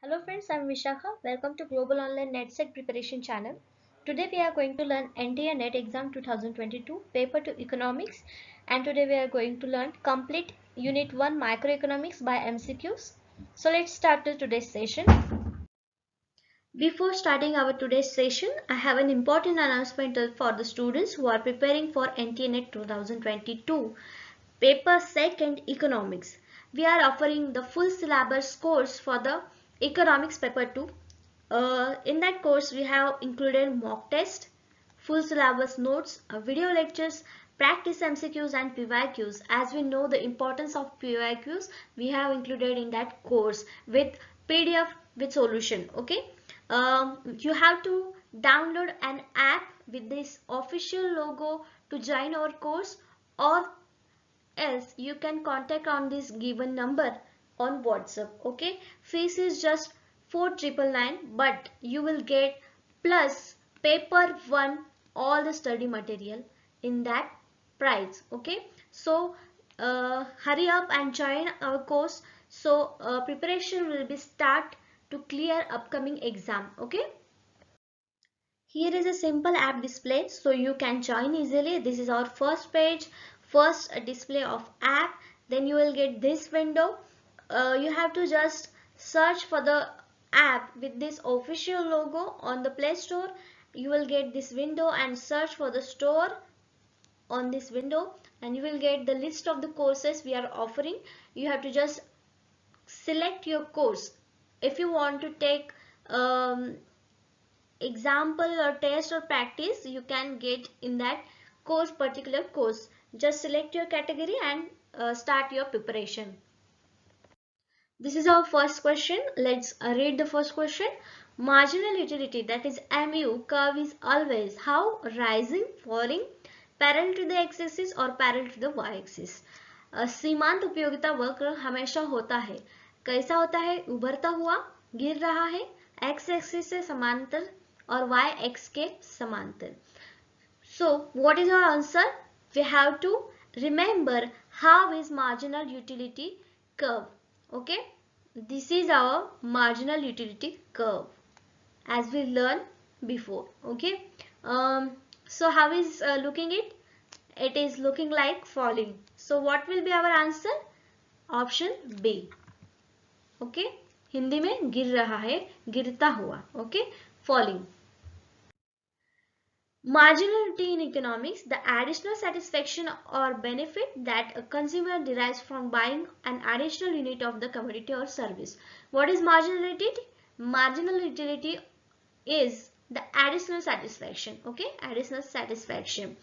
Hello friends, I'm Vishakha. Welcome to Global Online NetSet Preparation Channel. Today we are going to learn NTA NET Exam 2022 Paper 2 Economics, and today we are going to learn complete Unit 1 Microeconomics by MCQs. So let's start today's session. Before starting our today's session, I have an important announcement for the students who are preparing for NTA NET 2022 Paper 2 Economics. We are offering the full syllabus course for the Economics Paper 2. In that course, we have included mock test, full syllabus notes, video lectures, practice MCQs and PYQs. As we know the importance of PYQs, we have included in that course with PDF with solution. Okay, you have to download an app with this official logo to join our course, or else you can contact on this given number on WhatsApp. Okay, fees is just 4,999, but you will get plus paper 1 all the study material in that price. Okay, so hurry up and join our course, so preparation will be start to clear upcoming exam. Okay, here is a simple app display so you can join easily. This is our first page, first display of app. Then you will get this window. You have to just search for the app with this official logo on the Play Store. You will get this window and search for the store on this window, and you will get the list of the courses we are offering. You have to just select your course. If you want to take example or test or practice, you can get in that particular course. Just select your category and start your preparation. This is our first question. Let's read the first question. Marginal utility, that is MU curve, is always how? Rising, falling, parallel to the x-axis or parallel to the y-axis. सीमांत उपयोगिता वक्र हमेशा होता है. कैसा होता है? उभरता हुआ, गिर रहा है, x एक्सिस से समांतर और y x के समांतर. So what is our answer? We have to remember how is marginal utility curve. Okay, this is our marginal utility curve as we learned before. Okay, so how is looking it? It is looking like falling. So what will be our answer? Option B. Okay, Hindi में गिर रहा है, गिरता हुआ. Okay, falling. Marginality in economics, the additional satisfaction or benefit that a consumer derives from buying an additional unit of the commodity or service. What is marginal utility? Marginal utility is the additional satisfaction. Okay, additional satisfaction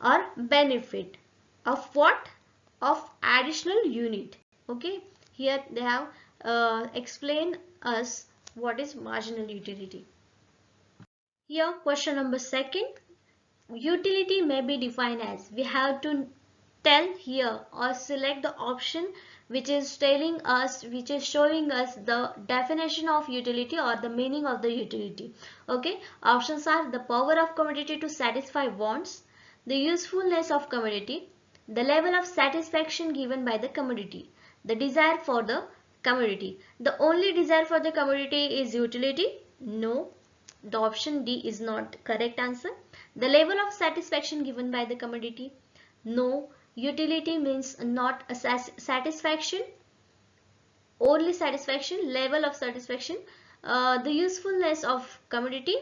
or benefit of what? Of additional unit. Okay, here they have explained us what is marginal utility. Here question number 2. Utility may be defined as, we have to tell here or select the option which is telling us, which is showing us the definition of utility or the meaning of the utility. Okay, options are the power of commodity to satisfy wants, the usefulness of commodity, the level of satisfaction given by the commodity, the desire for the commodity. The only desire for the commodity is utility? No. The option D is not correct answer. The level of satisfaction given by the commodity? No. Utility means not a satisfaction, only satisfaction, level of satisfaction. The usefulness of commodity?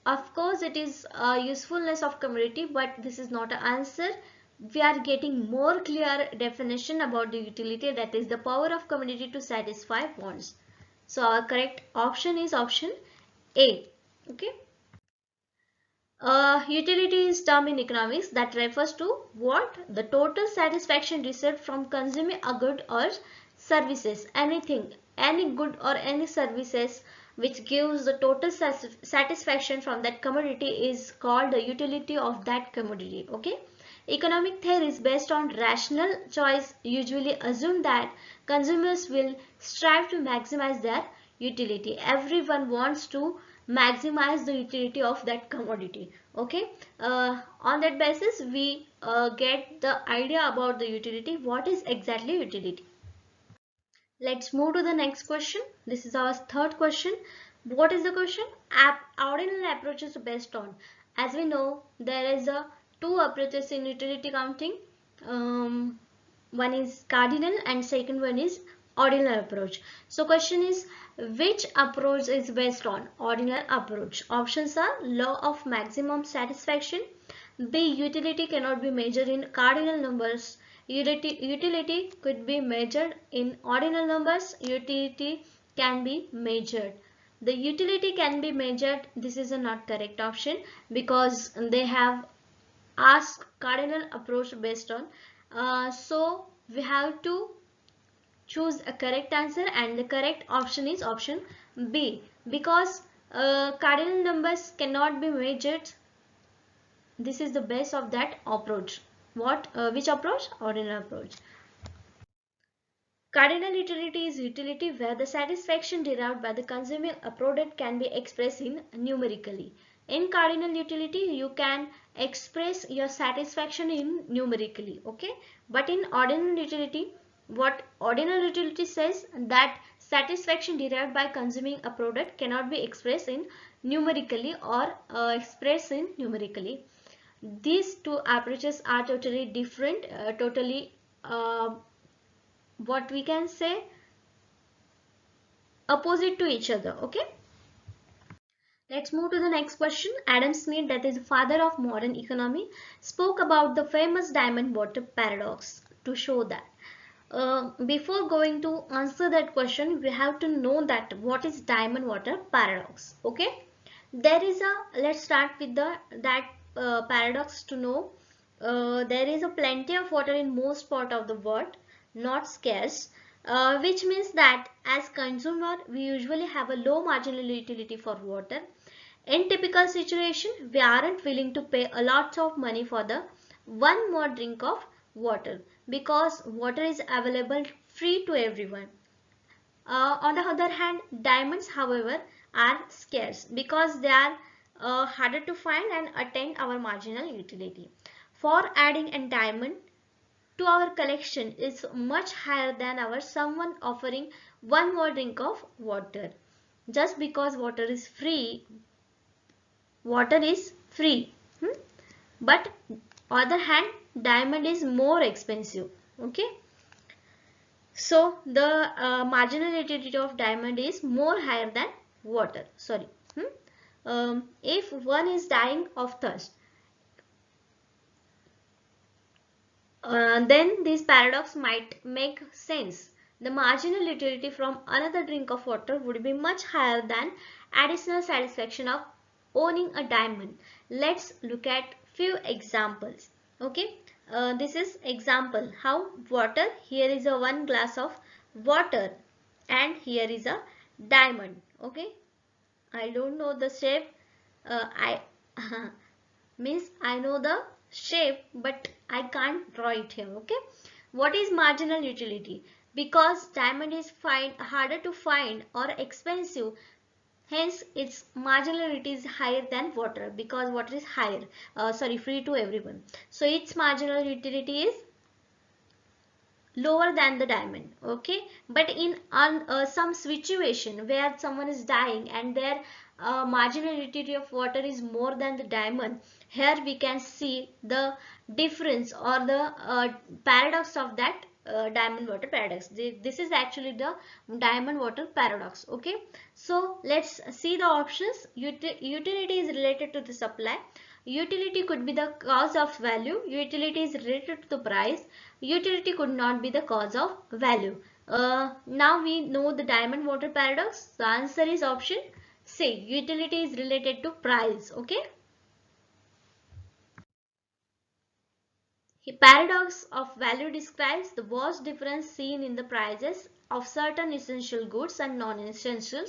Of course it is usefulness of commodity, but this is not an answer. We are getting more clear definition about the utility, that is the power of commodity to satisfy wants. So our correct option is option A. Okay. Utility is term in economics that refers to what? The total satisfaction received from consuming a good or services. Anything, any good or any services which gives the total satisfaction from that commodity is called the utility of that commodity. Okay. Economic theories based on rational choice usually assume that consumers will strive to maximize their utility. Everyone wants to maximize the utility of that commodity. Okay, on that basis we get the idea about the utility. What is exactly utility? Let's move to the next question. This is our third question. What is the question? Ordinal approach is based on. As we know, there is a two approaches in utility counting. One is cardinal and second one is ordinal approach. So question is, which approach is based on? Ordinal approach. Options are law of maximum satisfaction. B. Utility cannot be measured in cardinal numbers. Utility could be measured in ordinal numbers. Utility can be measured. The utility can be measured. This is a not correct option because they have asked cardinal approach based on. So we have to choose a correct answer, and the correct option is option B because cardinal numbers cannot be measured. This is the base of that approach. Which approach? Ordinal approach. Cardinal utility is utility where the satisfaction derived by the consuming a product can be expressed in numerically. In cardinal utility, you can express your satisfaction in numerically, okay? But in ordinal utility, what ordinal utility says that satisfaction derived by consuming a product cannot be expressed in numerically or expressed in numerically. These two approaches are totally different, what we can say opposite to each other. Okay, let's move to the next question. Adam Smith, that is the father of modern economy, spoke about the famous diamond water paradox to show that. Before going to answer that question, we have to know that what is diamond water paradox. Okay, there is a, let's start with the that paradox to know. There is a plenty of water in most part of the world, not scarce, which means that as consumer we usually have a low marginal utility for water. In typical situation, we aren't willing to pay a lot of money for the one more drink of water because water is available free to everyone. On the other hand, diamonds, however, are scarce because they are harder to find and attain our marginal utility. For adding a diamond to our collection is much higher than our someone offering one more drink of water. Just because water is free, but other hand, diamond is more expensive. Okay, so the marginal utility of diamond is more higher than water. Sorry. If one is dying of thirst, then this paradox might make sense. The marginal utility from another drink of water would be much higher than additional satisfaction of owning a diamond. Let's look at few examples. Okay, this is example how water. Here is a one glass of water, and here is a diamond. Okay, I don't know the shape. I means I know the shape, but I can't draw it here. Okay, what is marginal utility? Because diamond is harder to find or expensive, hence its marginal utility is higher than water because water is higher, free to everyone. So its marginal utility is lower than the diamond. Okay, but in some situation where someone is dying and their marginal utility of water is more than the diamond, here we can see the difference or the paradox of that diamond water paradox. This is actually the diamond water paradox. Okay, so let's see the options. Utility is related to the supply. Utility could be the cause of value. Utility is related to the price. Utility could not be the cause of value. Now we know the diamond water paradox. The answer is option C. Utility is related to price. Okay. The paradox of value describes the vast difference seen in the prices of certain essential goods and non-essential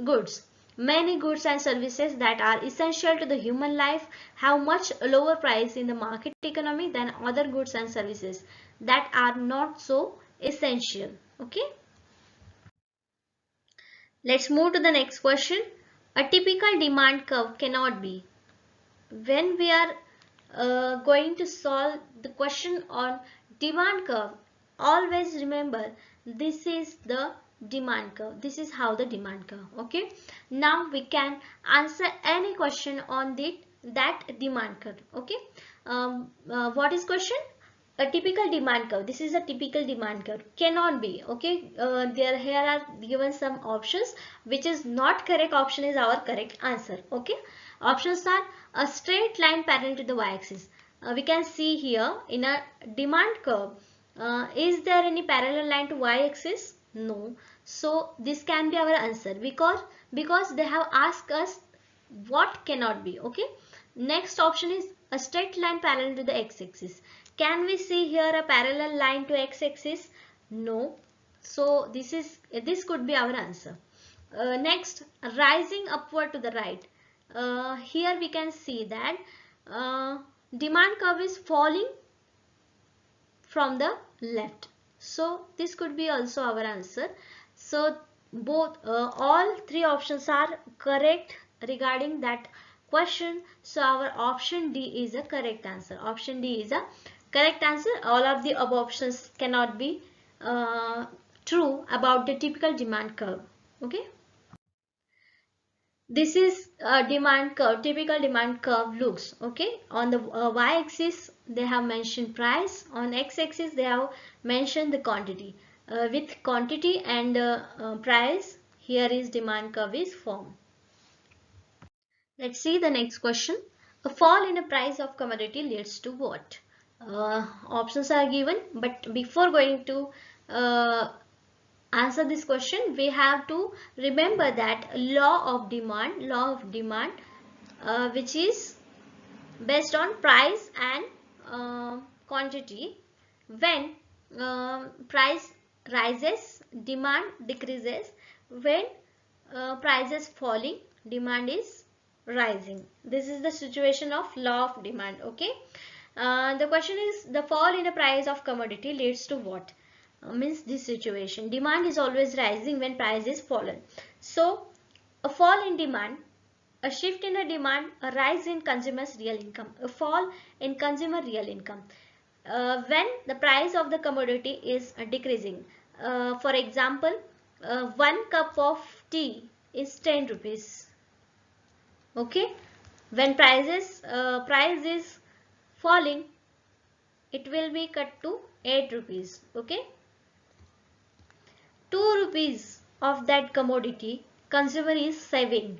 goods. Many goods and services that are essential to the human life have much lower price in the market economy than other goods and services that are not so essential. Okay. Let's move to the next question. A typical demand curve cannot be. When we are going to solve the question on demand curve, always remember This is the demand curve. This is how the demand curve. Okay. Now we can answer any question on that demand curve. Okay. What is question? A typical demand curve. This is a typical demand curve. Cannot be. Okay. Here are given some options, which is not correct option is our correct answer. Okay. Options are a straight line parallel to the y-axis. We can see here in a demand curve. Is there any parallel line to y-axis? No. So this can be our answer because they have asked us what cannot be. Okay. Next option is a straight line parallel to the x-axis. Can we see here a parallel line to x-axis? No. So this could be our answer. Next, rising upward to the right. Here we can see that demand curve is falling from the left. So this could be also our answer. So both all three options are correct regarding that question. So our option D is a correct answer. Option D is a correct answer. All of the above options cannot be true about the typical demand curve. Okay. This is a demand curve, typical demand curve looks. Okay. On the y-axis they have mentioned price. On x-axis they have mentioned the quantity. With quantity and price, here is demand curve is formed. Let's see the next question. A fall in the price of commodity leads to what? Options are given, but before going to answer this question, we have to remember that law of demand, which is based on price and quantity. When price rises, demand decreases. When price is falling, demand is rising. This is the situation of law of demand. Okay. The question is, the fall in the price of commodity leads to what? Means this situation, demand is always rising when price is fallen. So a fall in demand, a shift in the demand, a rise in consumers' real income, a fall in consumer real income. When the price of the commodity is decreasing, for example, 1 cup of tea is 10 rupees. Okay. When price is falling, it will be cut to 8 rupees. Okay. 2 rupees of that commodity consumer is saving.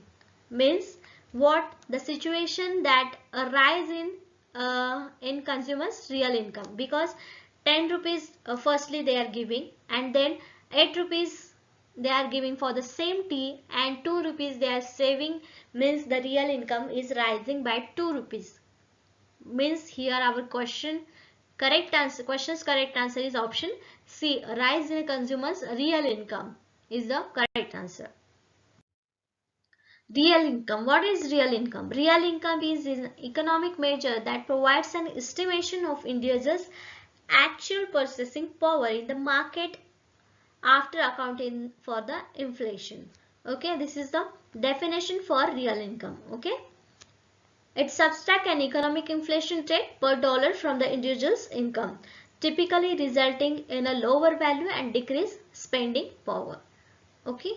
Means what? The situation that a rise in consumers real income, because 10 rupees firstly they are giving, and then 8 rupees they are giving for the same tea, and 2 rupees they are saving. Means the real income is rising by 2 rupees. Means here our question's correct answer is option C. Rise in consumers real income is the correct answer. Real income. What is real income? Real income is an economic measure that provides an estimation of individuals' actual purchasing power in the market after accounting for the inflation. Okay, this is the definition for real income. Okay. It subtracts an economic inflation rate per dollar from the individual's income, typically resulting in a lower value and decreased spending power. Okay.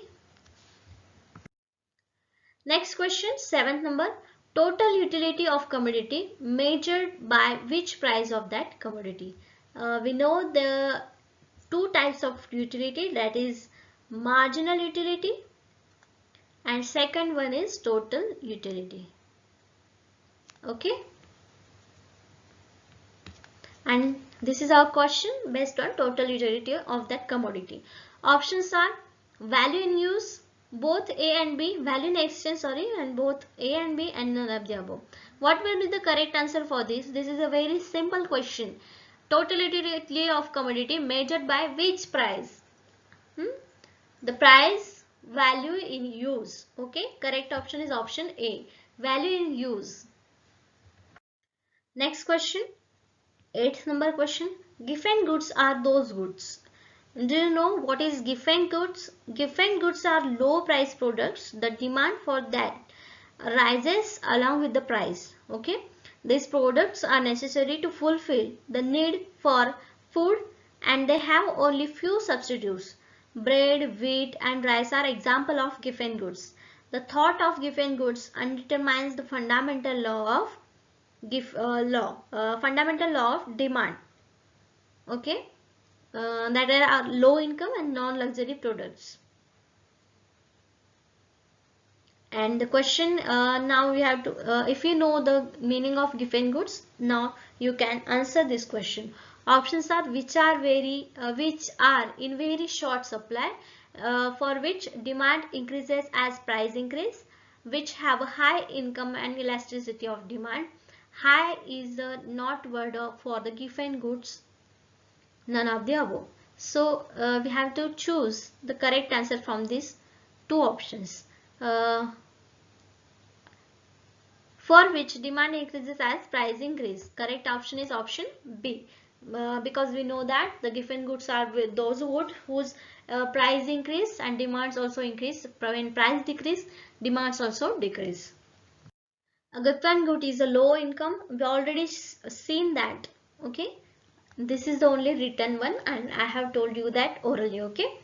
Next question, 7th number. Total utility of commodity measured by which price of that commodity? We know the two types of utility, that is marginal utility, and second one is total utility. Okay. And this is our question based on total utility of that commodity. Options are value in use, both A and B, value in exchange, and both A and B and none of the above. What will be the correct answer for this? This is a very simple question. Total utility of commodity measured by which price? The price value in use. Okay. Correct option is option A, value in use. Next question, 8th number question. Giffen goods are those goods. Do you know what is giffen goods? Giffen goods are low price products. The demand for that rises along with the price. Okay. These products are necessary to fulfill the need for food and they have only few substitutes. Bread, wheat and rice are example of given goods. The thought of given goods determines the fundamental law of fundamental law of demand. Okay, that are low income and non-luxury products. And the question now we have to, if you know the meaning of given goods, now you can answer this question. Options are which are in very short supply, for which demand increases as price increase, which have a high income and elasticity of demand. High is not word for the given goods, none of the above. So we have to choose the correct answer from these two options. For which demand increases as price increase. Correct option is option B. Because we know that the given goods are with those goods whose price increase and demands also increase. When price decrease, demands also decrease. A given good is a low income. We already seen that. Okay. This is the only written one and I have told you that orally. Okay.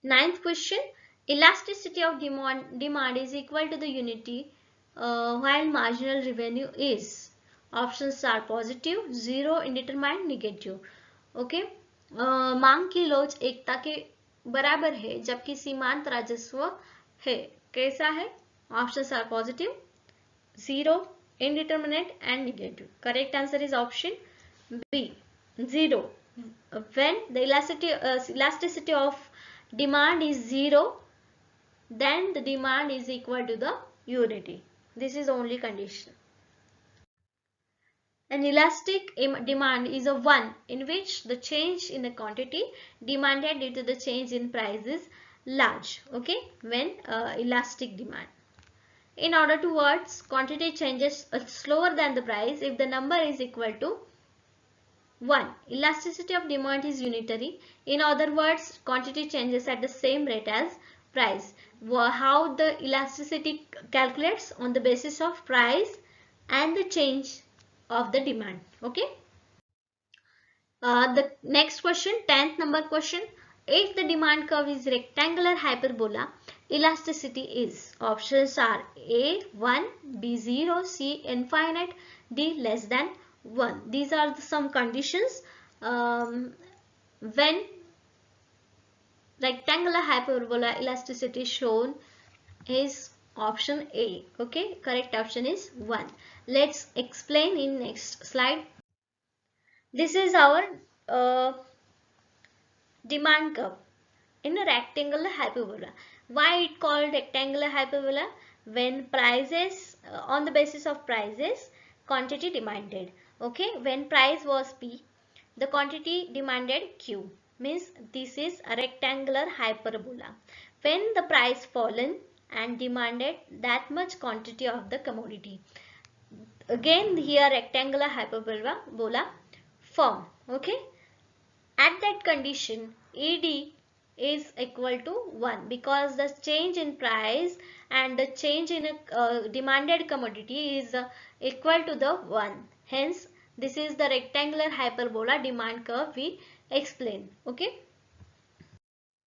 Ninth question. Elasticity of demand is equal to the unity while marginal revenue is. Options are positive, 0, indeterminate, negative. Okay, मांग की लोच एकता के बराबर है जबकि सीमांत राजस्व है. कैसा है? Options are positive, 0, indeterminate and negative. Correct answer is option B, 0. When the elasticity of demand is 0, then the demand is equal to the unity. This is only condition. An elastic demand is a one in which the change in the quantity demanded due to the change in price is large. Okay, when elastic demand. In order to words, quantity changes slower than the price if the number is equal to 1. Elasticity of demand is unitary. In other words, quantity changes at the same rate as price. How the elasticity calculates? On the basis of price and the change of the demand. Okay. The next question, 10th number question. If the demand curve is rectangular hyperbola, elasticity is. Options are A 1, B 0, C infinite, D less than 1. These are some conditions when rectangular hyperbola elasticity shown is option A. Okay, correct option is 1. Let's explain in next slide. This is our demand curve in a rectangular hyperbola. Why it called rectangular hyperbola? When prices on the basis of prices, quantity demanded. Okay, when price was P, the quantity demanded Q. Means this is a rectangular hyperbola. When the price fallen and demanded that much quantity of the commodity. Again here rectangular hyperbola form. Okay. At that condition ED is equal to 1 because the change in price and the change in a demanded commodity is equal to the 1. Hence this is the rectangular hyperbola demand curve we explained. Okay.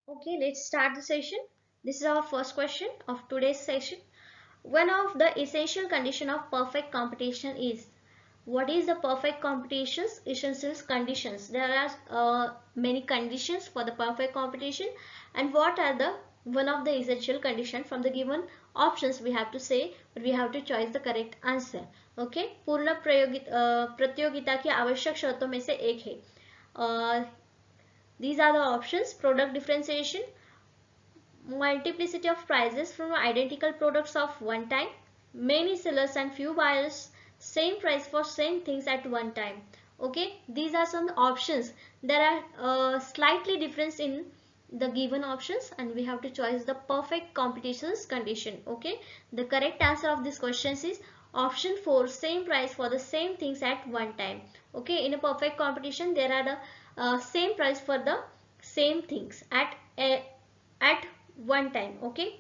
Okay, let's start the session. This is our first question of today's session. One of the essential condition of perfect competition is. What is the perfect competitions? Essential conditions. There are many conditions for the perfect competition, and what are the one of the essential condition from the given options we have to say, but we have to choose the correct answer. Okay, पूर्ण प्रतियोगिता की आवश्यक शर्तों में से एक है. These are the options: product differentiation, multiplicity of prices from identical products of one time, many sellers and few buyers, same price for same things at one time. Okay, these are some options. There are slightly difference in the given options and we have to choose the perfect competitions condition. Okay, the correct answer of this questions is option 4, same price for the same things at one time. Okay, in a perfect competition there are the same price for the same things at one time. Okay,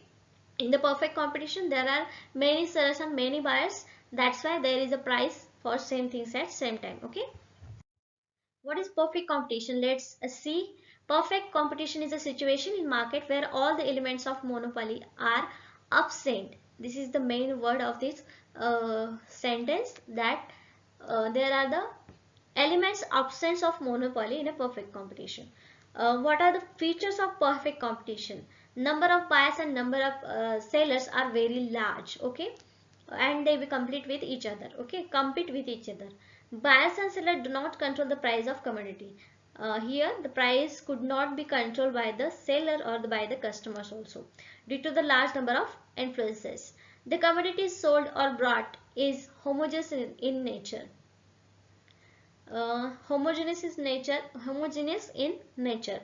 in the perfect competition there are many sellers and many buyers. That's why there is a price for same things at same time. Okay. What is perfect competition? Let's see. Perfect competition is a situation in market where all the elements of monopoly are absent. This is the main word of this sentence, that there are the elements absence of monopoly in a perfect competition. What are the features of perfect competition? Number of buyers and number of sellers are very large, okay, and they will compete with each other, okay, compete with each other. Buyers and sellers do not control the price of commodity. Here the price could not be controlled by the seller or by the customers also, due to the large number of influences. The commodity sold or bought is homogeneous in nature. Homogeneous in nature,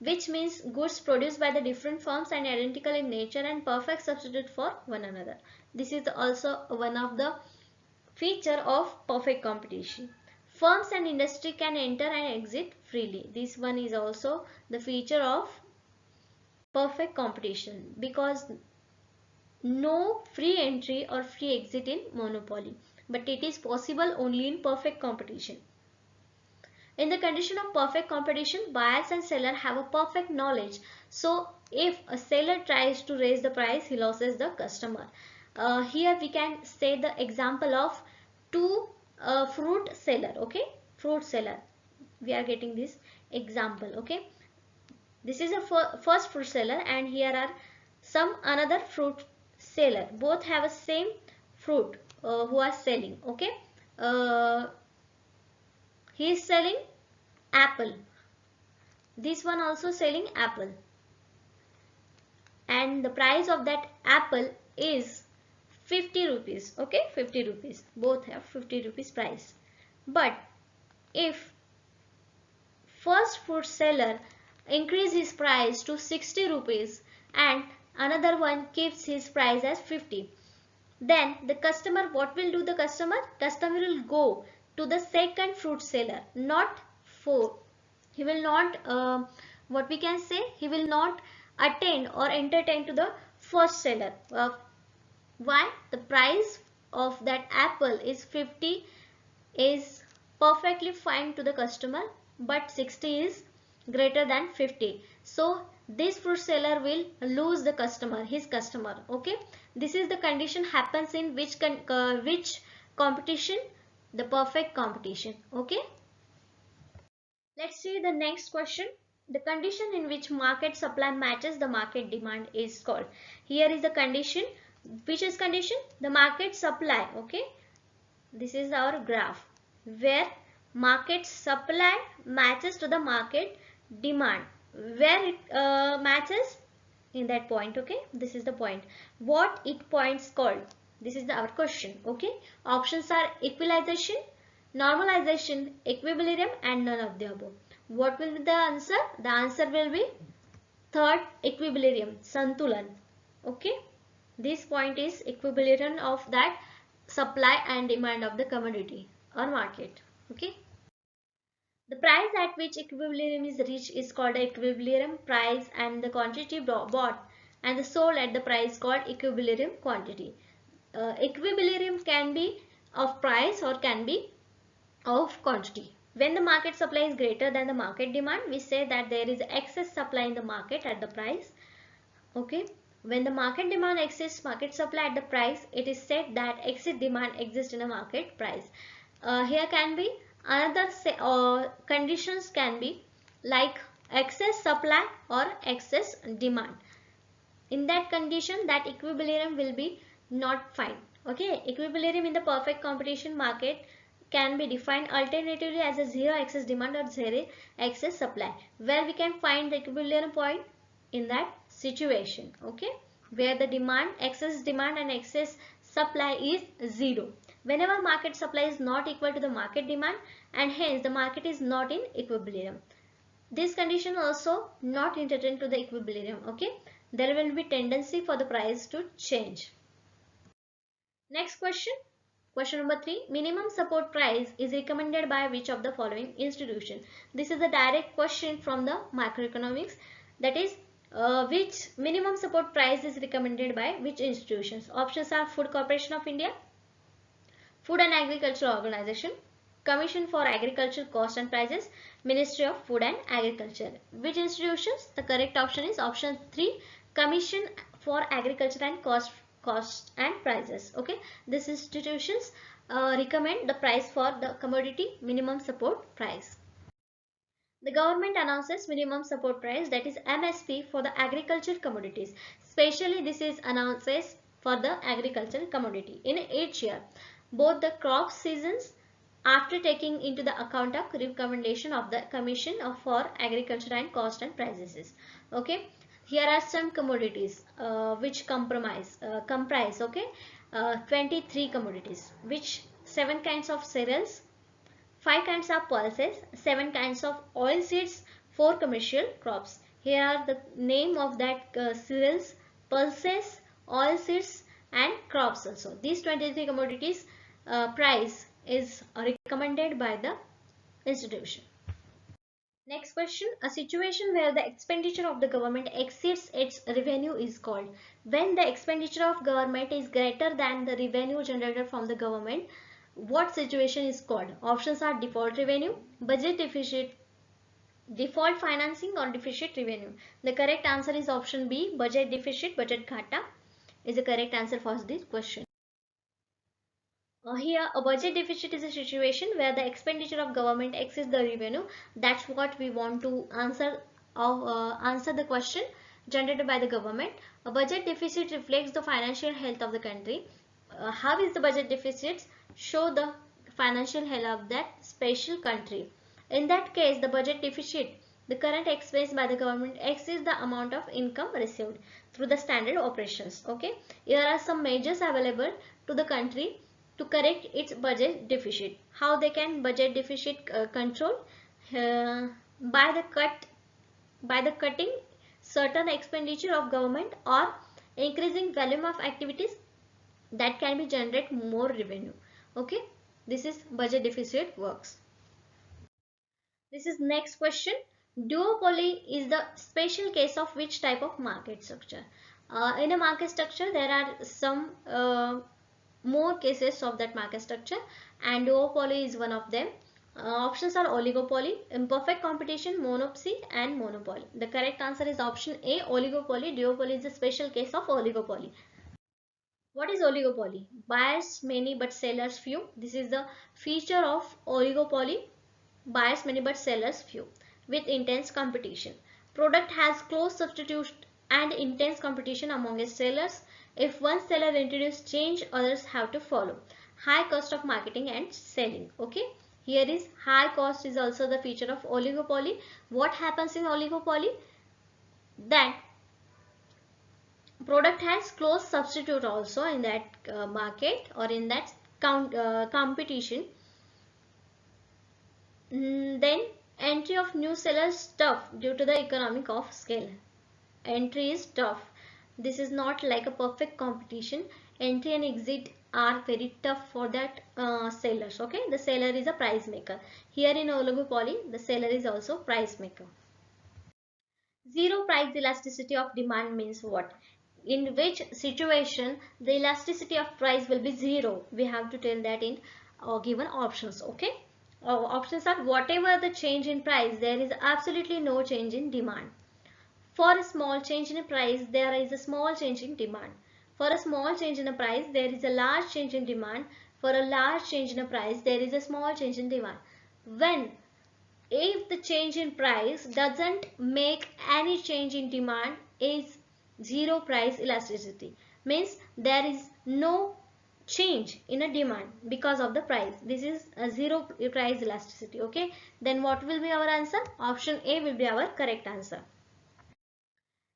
which means goods produced by the different firms and identical in nature and perfect substitute for one another. This is also one of the feature of perfect competition. Firms and industry can enter and exit freely. This one is also the feature of perfect competition, because no free entry or free exit in monopoly, but it is possible only in perfect competition. In the condition of perfect competition, buyers and seller have a perfect knowledge. So if a seller tries to raise the price, he loses the customer. Here we can say the example of two fruit seller, okay, fruit seller. We are getting this example, okay. This is a first fruit seller, and here are some another fruit seller. Both have a same fruit who are selling, okay. He is selling apple. This one also selling apple, and the price of that apple is 50 rupees, okay, 50 rupees. Both have 50 rupees price. But if first fruit seller increase his price to 60 rupees and another one keeps his price as 50, then the customer, what will do the customer? Customer will go to the second fruit seller, not for, he will not what we can say, he will not attend or entertain to the first seller. Why? The price of that apple is 50, is perfectly fine to the customer, but 60 is greater than 50. So this fruit seller will lose the customer, his customer, okay. This is the condition happens in which competition? The perfect competition, okay. Let's see the next question. The condition in which market supply matches the market demand is called. Here is the condition. Which is condition? The market supply, okay. This is our graph where market supply matches to the market demand. Where it matches? In that point, okay. This is the point. What it points called? This is our question, okay. Options are equalization, normalization, equilibrium, and none of the above. What will be the answer? The answer will be third, equilibrium, santulan, okay. This point is equilibrium of that supply and demand of the commodity or market, okay. The price at which equilibrium is reached is called the equilibrium price, and the quantity bought and the sold at the price called equilibrium quantity. Equilibrium can be of price or can be of quantity. When the market supply is greater than the market demand, we say that there is excess supply in the market at the price, okay. When the market demand exceeds market supply at the price, it is said that excess demand exists in a market price. Here can be another conditions can be like excess supply or excess demand. In that condition, that equilibrium will be not fine, okay. Equilibrium in the perfect competition market can be defined alternatively as a zero excess demand or zero excess supply. Where we can find the equilibrium point? In that situation, okay, where the excess demand and excess supply is zero. Whenever market supply is not equal to the market demand, and hence the market is not in equilibrium. This condition also not entered to the equilibrium, okay. There will be tendency for the price to change. Next question. Question number 3. Minimum support price is recommended by which of the following institution? This is a direct question from the macroeconomics. That is, which minimum support price is recommended by which institutions? Options are Food Corporation of India, Food and Agriculture Organization, Commission for Agriculture Cost and Prices, Ministry of Food and Agriculture. Which institutions? The correct option is option 3, Commission for Agriculture and Cost and Prices. Okay, these institutions recommend the price for the commodity minimum support price. The government announces minimum support price, that is MSP, for the agricultural commodities. Specially, this is announces for the agricultural commodity in each year, both the crop seasons, after taking into the account of recommendation of the Commission for Agriculture and Cost and Prices. Okay, here are some commodities which comprise 23 commodities, which 7 kinds of cereals, 5 kinds of pulses, 7 kinds of oil seeds, 4 commercial crops. Here are the name of that cereals, pulses, oil seeds and crops also. These 23 commodities price is recommended by the institution. Next question, a situation where the expenditure of the government exceeds its revenue is called. When the expenditure of government is greater than the revenue generated from the government, what situation is called? Options are default revenue, budget deficit, default financing or deficit revenue. The correct answer is option B, budget deficit, budget ghata is the correct answer for this question. Here a budget deficit is a situation where the expenditure of government exceeds the revenue. That's what we want to answer the question generated by the government. A budget deficit reflects the financial health of the country. How is the budget deficit? Show the financial health of that special country. In that case, the budget deficit, the current expense by the government, exceeds the amount of income received through the standard operations. Okay, here are some measures available to the country to correct its budget deficit. How they can budget deficit control? By the cutting certain expenditure of government or increasing volume of activities that can be generate more revenue. Okay, this is budget deficit works. This is next question. Duopoly is the special case of which type of market structure? In a market structure, there are some more cases of that market structure, and duopoly is one of them. Options are oligopoly, imperfect competition, monopoly and monopoly. The correct answer is option A, oligopoly. Duopoly is a special case of oligopoly. What is oligopoly? Buyers many but sellers few. This is the feature of oligopoly. Buyers many but sellers few with intense competition. Product has close substitution and intense competition among its sellers. If one seller introduces change, others have to follow. High cost of marketing and selling. Okay, here is high cost is also the feature of oligopoly. What happens in oligopoly? That product has close substitute also in that market or in that competition. Then entry of new sellers tough due to the economic of scale. Entry is tough. This is not like a perfect competition. Entry and exit are very tough for that sellers. Okay, the seller is a price maker. Here in oligopoly, the seller is also price maker. Zero price elasticity of demand means what? In which situation the elasticity of price will be zero? We have to tell that in given options. Okay, options are whatever the change in price, there is absolutely no change in demand. For a small change in a price, there is a small change in demand. For a small change in a price, there is a large change in demand. For a large change in a price, there is a small change in demand. If the change in price doesn't make any change in demand, is zero price elasticity. Means there is no change in a demand because of the price. This is a zero price elasticity. Okay, then what will be our answer? Option A will be our correct answer.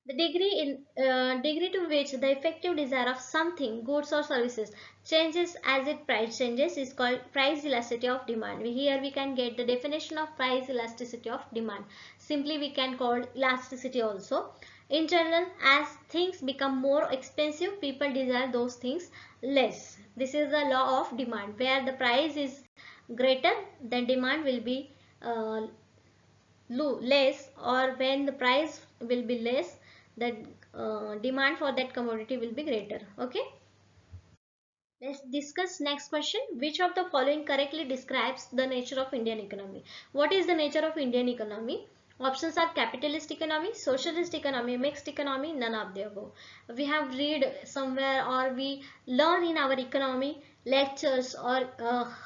The degree to which the effective desire of something, goods or services, changes as its price changes is called price elasticity of demand. Here we can get the definition of price elasticity of demand. Simply we can call elasticity also. In general, as things become more expensive, people desire those things less. This is the law of demand. Where the price is greater, then demand will be less, or when the price will be less, the demand for that commodity will be greater. Okay. Let's discuss next question. Which of the following correctly describes the nature of Indian economy? What is the nature of Indian economy? Options are capitalist economy, socialist economy, mixed economy, none of the above. We have read somewhere or we learn in our economy lectures or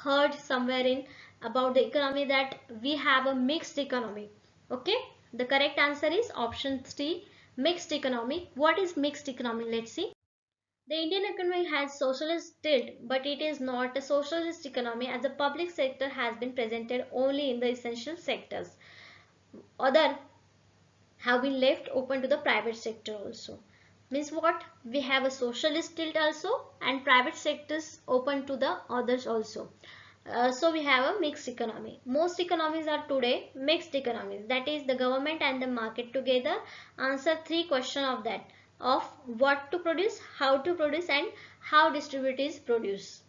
heard somewhere in about the economy that we have a mixed economy. Okay, the correct answer is option C, mixed economy. What is mixed economy? Let's see. The Indian economy has socialist tilt, but it is not a socialist economy as the public sector has been presented only in the essential sectors. Other have been left open to the private sector also. Means what? We have a socialist tilt also and private sectors open to the others also. So we have a mixed economy. Most economies are today mixed economies. That is the government and the market together answer three questions of that. Of what to produce, how to produce and how distribute is produced.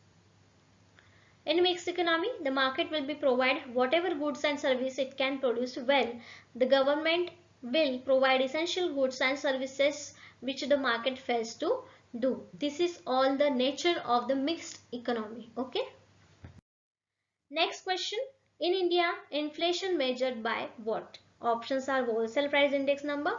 In mixed economy, the market will be provide whatever goods and service it can produce well. The government will provide essential goods and services which the market fails to do. This is all the nature of the mixed economy. Okay. Next question. In India, inflation measured by what? Options are wholesale price index number,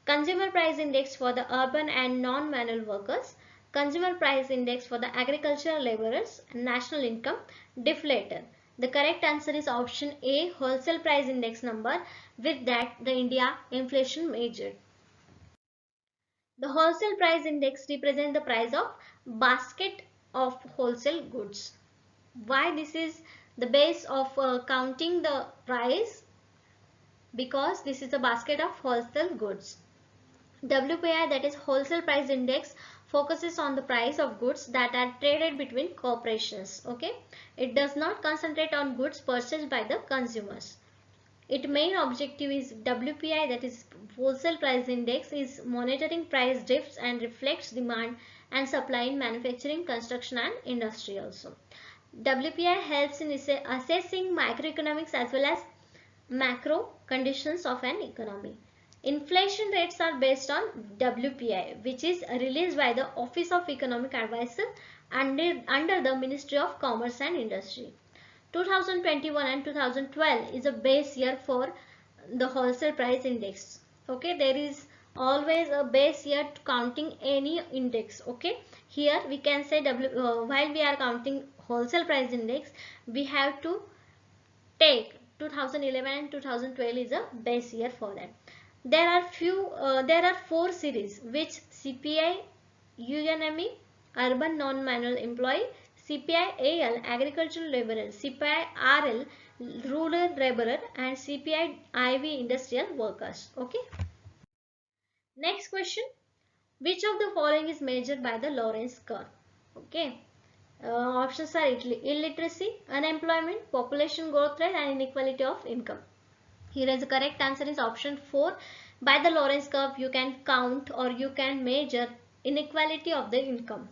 consumer price index for the urban and non-manual workers, consumer price index for the agricultural laborers, national income, deflator. The correct answer is option A, wholesale price index number. With that, the India inflation measured. The wholesale price index represents the price of basket of wholesale goods. Why this is the base of counting the price? Because this is a basket of wholesale goods. WPI, that is wholesale price index, focuses on the price of goods that are traded between corporations. Okay, it does not concentrate on goods purchased by the consumers. Its main objective is WPI, that is wholesale price index, is monitoring price drifts and reflects demand and supply in manufacturing, construction and industry also. WPI helps in assessing microeconomics as well as macro conditions of an economy. Inflation rates are based on WPI, which is released by the Office of Economic Advisor under the Ministry of Commerce and Industry. 2021 and 2012 is a base year for the wholesale price index. Okay, there is always a base year to counting any index. Okay, here we can say while we are counting wholesale price index, we have to take 2011 and 2012 is a base year for that. There are four series which CPI UNME urban non-manual employee, CPI AL agricultural laborer, CPI RL rural laborer and CPI IV industrial workers. Okay. Next question. Which of the following is measured by the Lorentz curve? Okay. Options are illiteracy, unemployment, population growth rate and inequality of income. Here is the correct answer is option 4. By the Lorentz curve you can count or you can measure inequality of the income.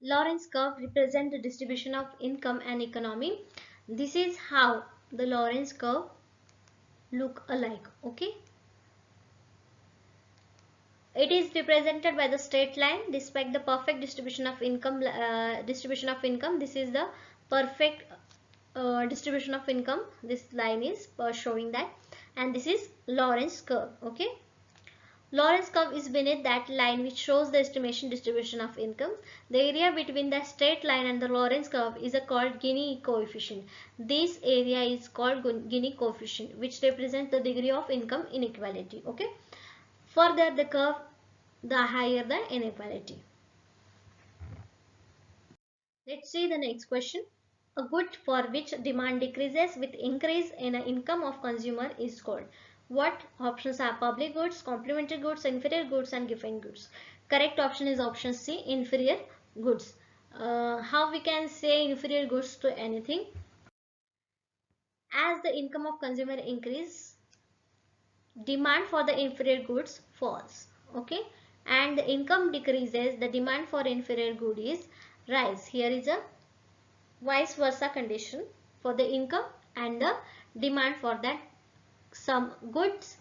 Lorentz curve represents the distribution of income and economy. This is how the Lorentz curve look alike. Okay. It is represented by the straight line despite the perfect distribution of income. This is the perfect distribution of income. This line is showing that, and this is Lorentz curve. Okay. Lorentz curve is beneath that line which shows the estimation distribution of income. The area between the straight line and the Lorentz curve is called Gini coefficient. This area is called Gini coefficient, which represents the degree of income inequality. Okay. Further the curve, the higher the inequality. Let's see the next question. A good for which demand decreases with increase in income of consumer is called. What? Options are public goods, complementary goods, inferior goods and given goods. Correct option is option C, inferior goods. How we can say inferior goods to anything? As the income of consumer increase, demand for the inferior goods falls. Okay, and the income decreases, the demand for inferior good is rise. Here is a vice versa condition for the income and the demand for that some goods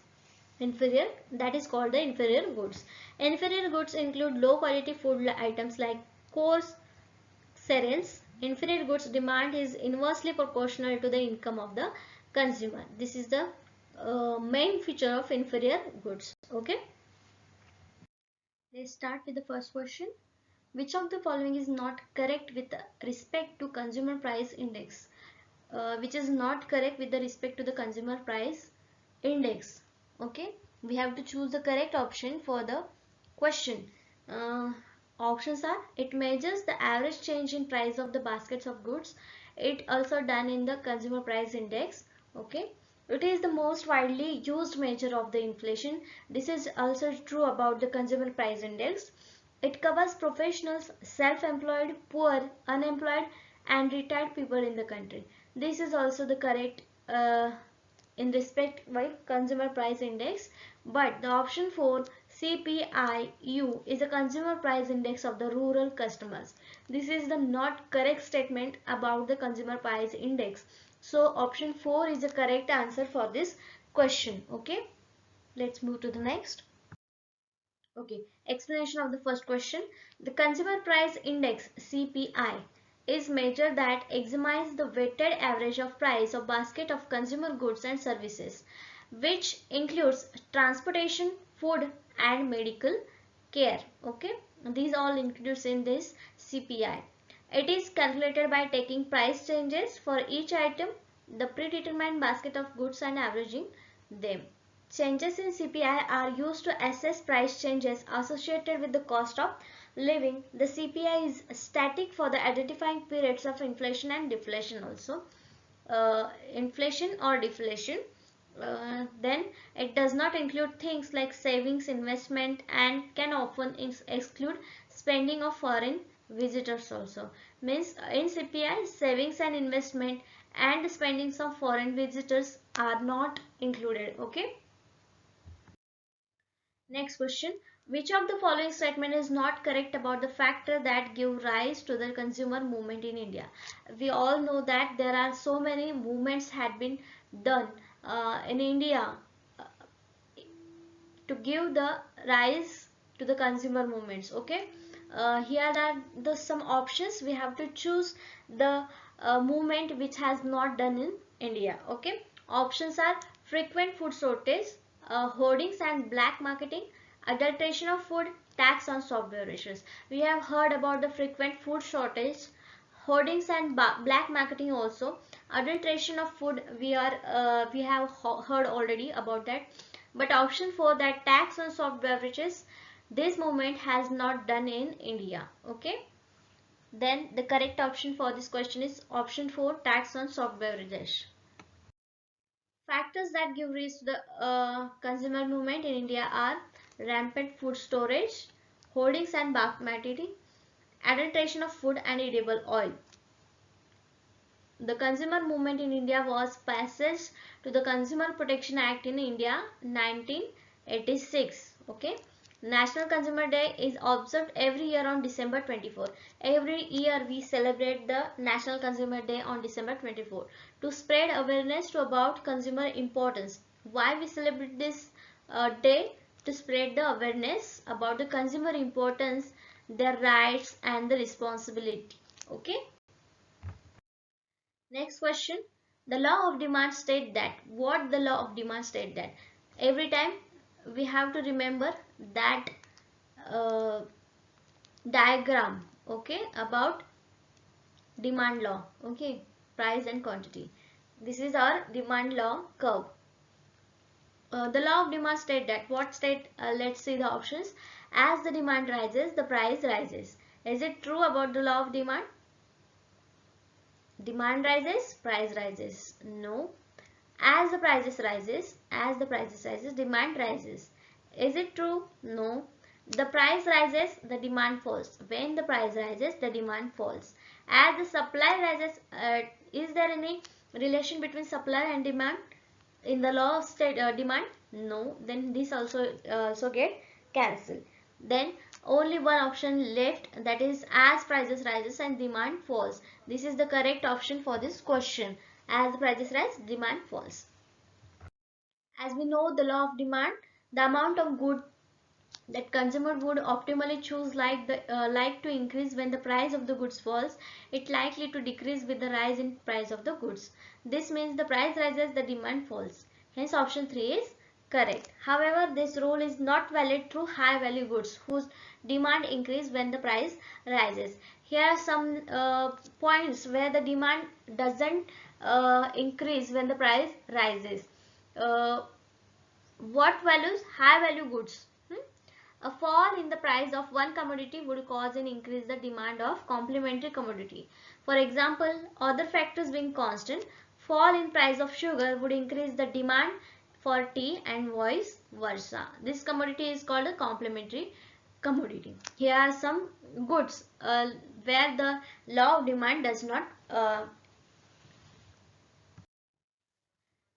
inferior, that is called the inferior goods. Inferior goods include low quality food items like coarse cereals, inferior goods demand is inversely proportional to the income of the consumer. This is the main feature of inferior goods. Okay. Let's start with the first question. Which of the following is not correct with respect to consumer price index? Which is not correct with the respect to the consumer price index? Okay, we have to choose the correct option for the question. Options are: it measures the average change in price of the baskets of goods. It also done in the consumer price index. Okay, it is the most widely used measure of the inflation. This is also true about the consumer price index. It covers professionals, self-employed, poor, unemployed and retired people in the country. This is also the correct in respect by consumer price index, but the option 4 CPIU is a consumer price index of the rural customers. This is the not correct statement about the consumer price index. So option 4 is the correct answer for this question. Okay, let's move to the next. Okay, explanation of the first question. The consumer price index CPI is measure that examines the weighted average of price of basket of consumer goods and services, which includes transportation, food and medical care. Okay, these all includes in this CPI. It is calculated by taking price changes for each item, the predetermined basket of goods and averaging them. Changes in CPI are used to assess price changes associated with the cost of living. The CPI is static for the identifying periods of inflation and deflation also. Inflation or deflation. Then it does not include things like savings, investment and can often exclude spending of foreign visitors also. Means in CPI, savings and investment and spendings of foreign visitors are not included. Okay. Next question. Which of the following statement is not correct about the factor that give rise to the consumer movement in India? We all know that there are so many movements had been done in India to give the rise to the consumer movements. Okay, here are the some options. We have to choose the movement which has not done in India. Okay, options are: frequent food shortage, hoardings and black marketing, adulteration of food, tax on soft beverages. We have heard about the frequent food shortage, hoardings and black marketing also. Adulteration of food, we have heard already about that. But option 4, that tax on soft beverages, this movement has not done in India. Okay, then the correct option for this question is option 4, tax on soft beverages. Factors that give rise to the consumer movement in India are rampant food storage, hoardings and black marketing, adulteration of food and edible oil. The consumer movement in India was passage to the Consumer Protection Act in India 1986. Okay. National Consumer Day is observed every year on December 24. Every year we celebrate the National Consumer Day on December 24 to spread awareness to about consumer importance. Why we celebrate this day? To spread the awareness about the consumer importance, their rights and the responsibility. Okay. Next question. The law of demand state that. What the law of demand state that? Every time we have to remember that diagram, okay, about demand law. Okay, price and quantity. This is our demand law curve. The law of demand state that. What state? Let's see the options. As the demand rises, the price rises. Is it true about the law of demand? Demand rises, price rises. No. As the prices rises, demand rises. Is it true? No. The price rises, the demand falls. When the price rises, the demand falls. As the supply rises, is there any relation between supply and demand in the law of state demand? No. Then this also get cancelled. Then only one option left, that is as prices rises and demand falls. This is the correct option for this question. As prices rise, demand falls. As we know the law of demand, the amount of good that consumer would optimally choose like to increase when the price of the goods falls, it likely to decrease with the rise in price of the goods. This means the price rises, the demand falls. Hence option 3 is correct. However, this rule is not valid through high value goods whose demand increase when the price rises. Here are some points where the demand doesn't increase when the price rises. Uh, what values? High value goods. A fall in the price of one commodity would cause an increase the demand of complementary commodity. For example, other factors being constant, fall in price of sugar would increase the demand for tea and vice versa. This commodity is called a complementary commodity. Here are some goods where the law of demand does not.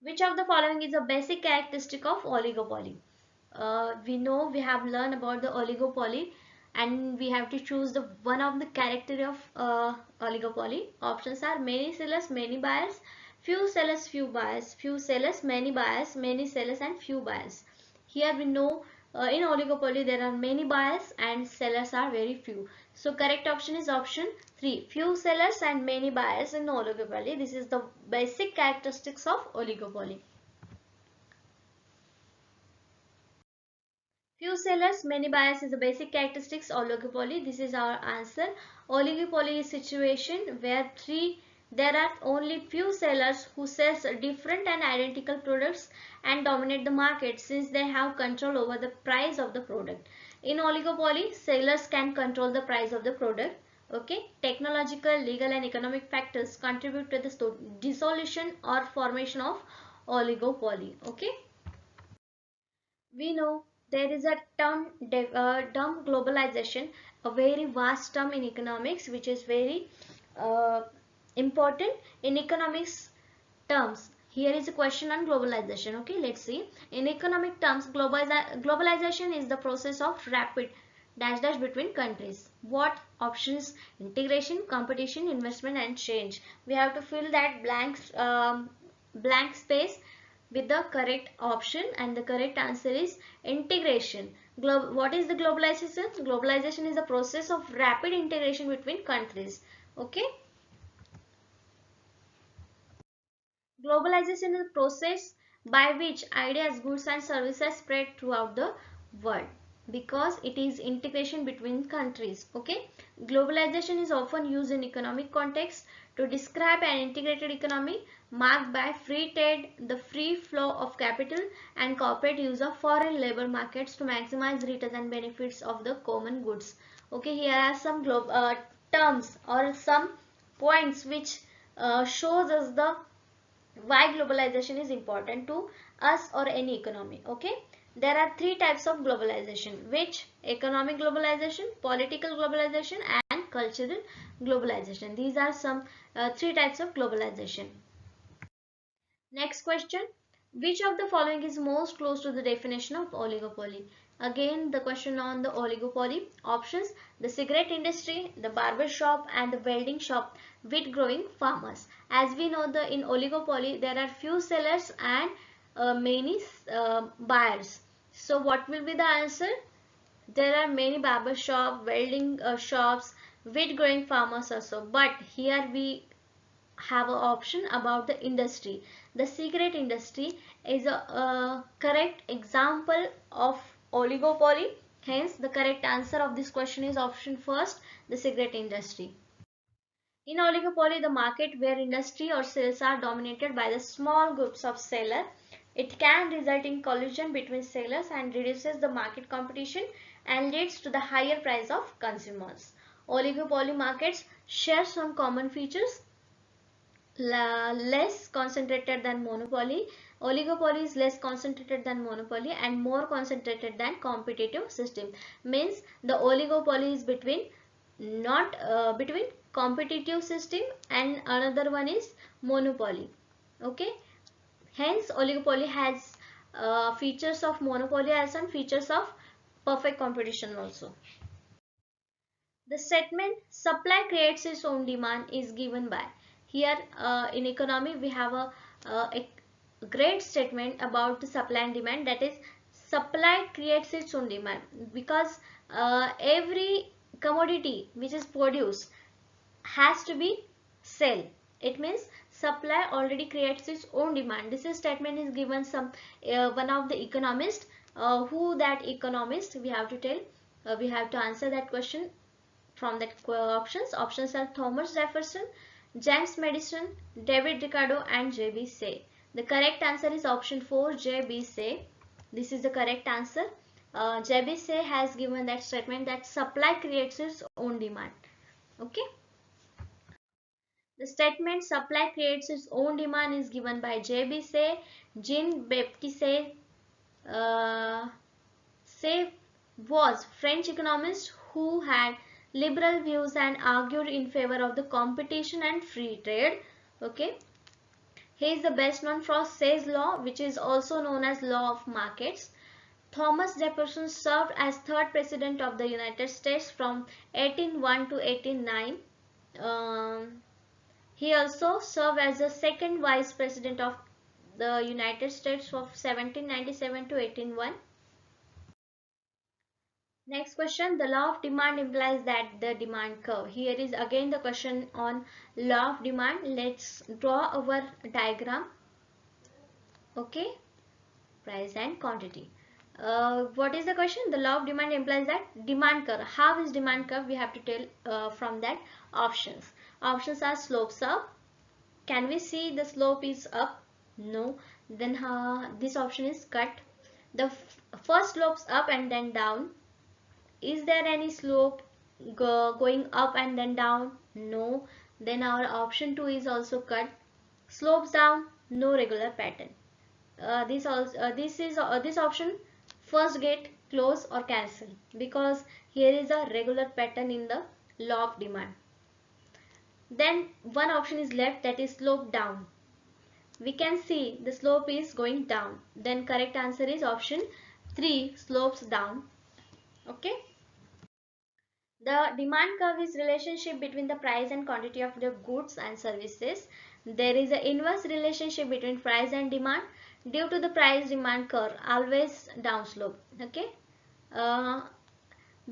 Which of the following is a basic characteristic of oligopoly? We know we have learned about the oligopoly and we have to choose the one of the character of oligopoly. Options are many sellers, many buyers, few sellers, few buyers, few sellers, many sellers and few buyers. Here we know in oligopoly there are many buyers and sellers are very few. So correct option is option 3. Few sellers and many buyers in oligopoly. This is the basic characteristics of oligopoly. Few sellers, many buyers is the basic characteristics of oligopoly. This is our answer. Oligopoly is a situation where there are only few sellers who sells different and identical products and dominate the market since they have control over the price of the product. In oligopoly, sellers can control the price of the product. Okay, technological, legal and economic factors contribute to the dissolution or formation of oligopoly. Okay. We know there is a term globalization, a very vast term in economics which is very uh, important in economics terms. Here is a question on globalization. Okay, let's see. In economic terms, globalization is the process of rapid dash dash between countries. What options? Integration, competition, investment and change. We have to fill that blank space with the correct option and the correct answer is integration. What is the globalization? Globalization is the process of rapid integration between countries. Okay. Globalization is a process by which ideas, goods and services spread throughout the world because it is integration between countries. Okay. Globalization is often used in economic context to describe an integrated economy marked by free trade, the free flow of capital and corporate use of foreign labor markets to maximize returns and benefits of the common goods. Okay, here are some terms or some points which shows us the why globalization is important to us or any economy. Okay, there are three types of globalization, which economic globalization, political globalization and cultural globalization. These are some three types of globalization. Next question, which of the following is most close to the definition of oligopoly? Again the question on the oligopoly. Options: the cigarette industry, the barber shop and the welding shop with growing farmers. As we know, in oligopoly there are few sellers and many buyers. So what will be the answer? There are many barber shop, welding shops with growing farmers also, but here we have an option about the industry. The cigarette industry is a correct example of oligopoly. Hence, the correct answer of this question is option first, the cigarette industry. In oligopoly, the market where industry or sales are dominated by the small groups of sellers, it can result in collusion between sellers and reduces the market competition and leads to the higher price of consumers. Oligopoly markets share some common features: less concentrated than monopoly. Oligopoly is less concentrated than monopoly and more concentrated than competitive system. Means the oligopoly is between not between competitive system and another one is monopoly. Okay. Hence oligopoly has features of monopoly as and features of perfect competition also. The statement supply creates its own demand is given by. Here in economy we have a great statement about the supply and demand, that is supply creates its own demand, because every commodity which is produced has to be sell. It means supply already creates its own demand. This is statement is given some one of the economist. Who that economist? We have to tell. We have to answer that question from that options. Options are Thomas Jefferson, James Madison, David Ricardo, and J.B. Say. The correct answer is option 4, J.B. Say. This is the correct answer. J.B. Say has given that statement that supply creates its own demand. Okay. The statement supply creates its own demand is given by J.B. Say. Jean-Baptiste Say was French economist who had liberal views and argued in favor of the competition and free trade. Okay. He is the best known for Say's law, which is also known as law of markets. Thomas Jefferson served as third president of the United States from 1801 to 1809. He also served as the second vice president of the United States from 1797 to 1801. Next question, the law of demand implies that the demand curve. Here is again the question on law of demand. Let's draw our diagram. Okay, price and quantity. What is the question? The law of demand implies that demand curve. How is demand curve? We have to tell from that options. Options are slopes up. Can we see the slope is up? No. Then this option is cut. The first slopes up and then down. Is there any slope going up and then down? No. Then our option 2 is also cut. Slopes down, no regular pattern. This option first get close or cancel, because here is a regular pattern in the law of demand. Then one option is left, that is slope down. We can see the slope is going down. Then correct answer is option 3, slopes down. Okay. The demand curve is relationship between the price and quantity of the goods and services. There is an inverse relationship between price and demand due to the price demand curve, always downslope. Okay.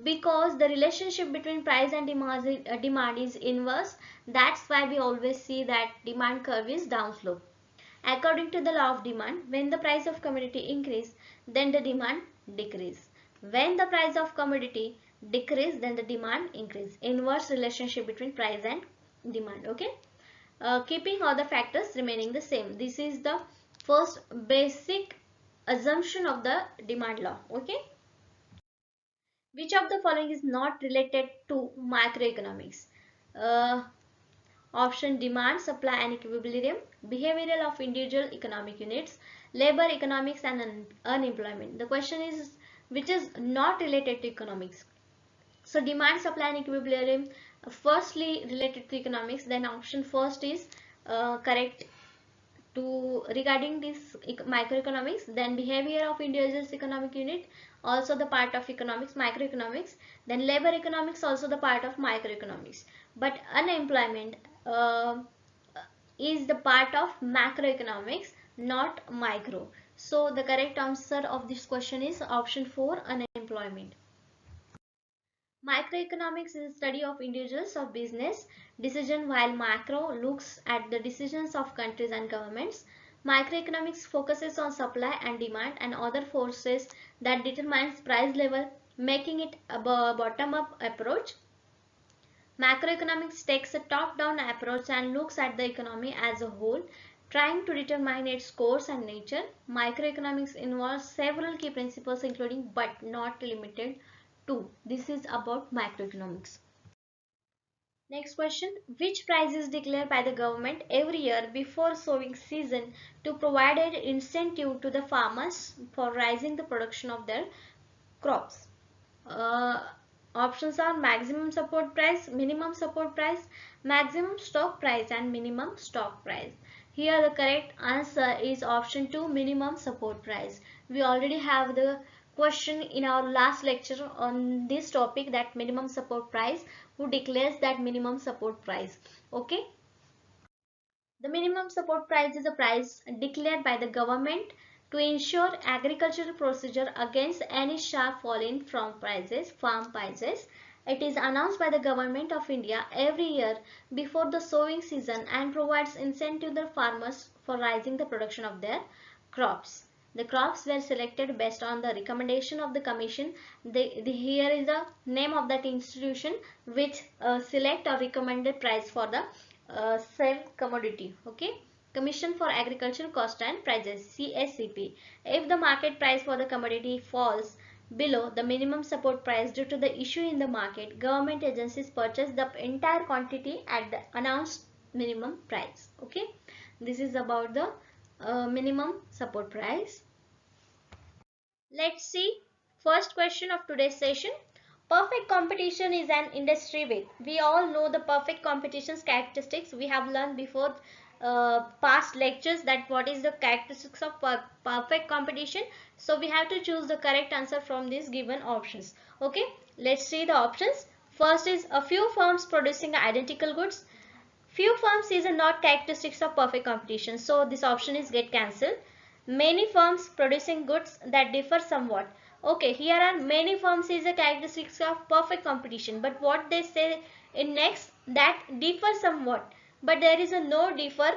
Because the relationship between price and demand is inverse, that's why we always see that demand curve is downslope. According to the law of demand, when the price of commodity increase, then the demand decrease. When the price of commodity decrease, then the demand increase. Inverse relationship between price and demand. Okay. Keeping all the factors remaining the same. This is the first basic assumption of the demand law. Okay. Which of the following is not related to macroeconomics? Option demand, supply and equilibrium, behavioral of individual economic units, labor economics and unemployment. The question is which is not related to economics. So demand, supply and equilibrium firstly related to economics. Then option first is correct to regarding this microeconomics. Then behavior of individuals economic unit, also the part of economics, microeconomics. Then labor economics, also the part of microeconomics. But unemployment is the part of macroeconomics, not micro. So the correct answer of this question is option 4, unemployment. Microeconomics is a study of individuals of business decision, while macro looks at the decisions of countries and governments. Microeconomics focuses on supply and demand and other forces that determines price level, making it a bottom-up approach. Macroeconomics takes a top-down approach and looks at the economy as a whole, trying to determine its course and nature. Microeconomics involves several key principles including but not limited to. This is about macroeconomics. Next question, which price is declared by the government every year before sowing season to provide an incentive to the farmers for raising the production of their crops? Options are maximum support price, minimum support price, maximum stock price and minimum stock price. Here the correct answer is option 2, minimum support price. We already have the question in our last lecture on this topic, that minimum support price, who declares that minimum support price. Okay. The minimum support price is a price declared by the government to ensure agricultural procedure against any sharp fall in farm prices. It is announced by the Government of India every year before the sowing season and provides incentive to the farmers for rising the production of their crops. The crops were selected based on the recommendation of the commission. Here is the name of that institution which select or recommended price for the same commodity. Okay. Commission for Agricultural Cost and Prices, CSCP. If the market price for the commodity falls below the minimum support price due to the issue in the market, government agencies purchase the entire quantity at the announced minimum price. Okay, this is about the minimum support price. Let's see first question of today's session. Perfect competition is an industry myth. We all know the perfect competition's characteristics. We have learned before past lectures that what is the characteristics of perfect competition. So we have to choose the correct answer from these given options. Okay, let's see the options. First is a few firms producing identical goods. Few firms is a not characteristics of perfect competition. So this option is get cancelled. Many firms producing goods that differ somewhat. Okay, here are many firms is a characteristics of perfect competition, but what they say in next that differ somewhat, but there is a no differ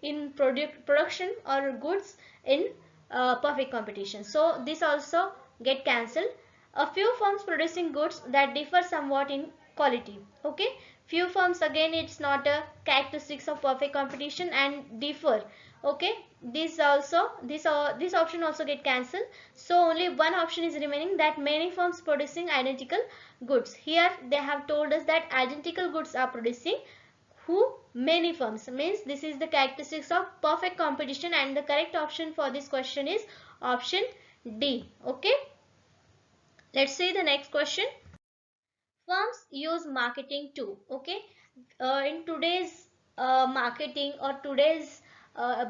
in production or goods in perfect competition. So this also get cancelled. A few firms producing goods that differ somewhat in quality. Okay, few firms again it's not a characteristics of perfect competition and differ. Okay, this option also get cancelled. So only one option is remaining, that many firms producing identical goods. Here they have told us that identical goods are producing who? Many firms. Means this is the characteristics of perfect competition, and the correct option for this question is option D. Okay, let's see the next question. Firms use marketing too. Okay, in today's marketing or today's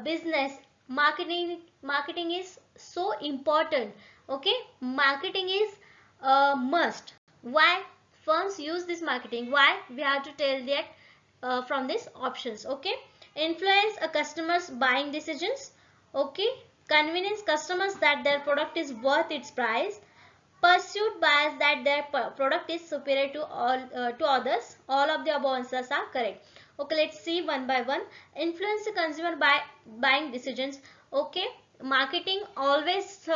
business, marketing is so important. Okay, marketing is a must. Why firms use this marketing? Why? We have to tell that from these options. Okay, influence a customer's buying decisions. Okay, convince customers that their product is worth its price. Pursued bias that their product is superior to others. All of the above answers are correct. Okay, let's see one by one. Influence the consumer by buying decisions. Okay, marketing always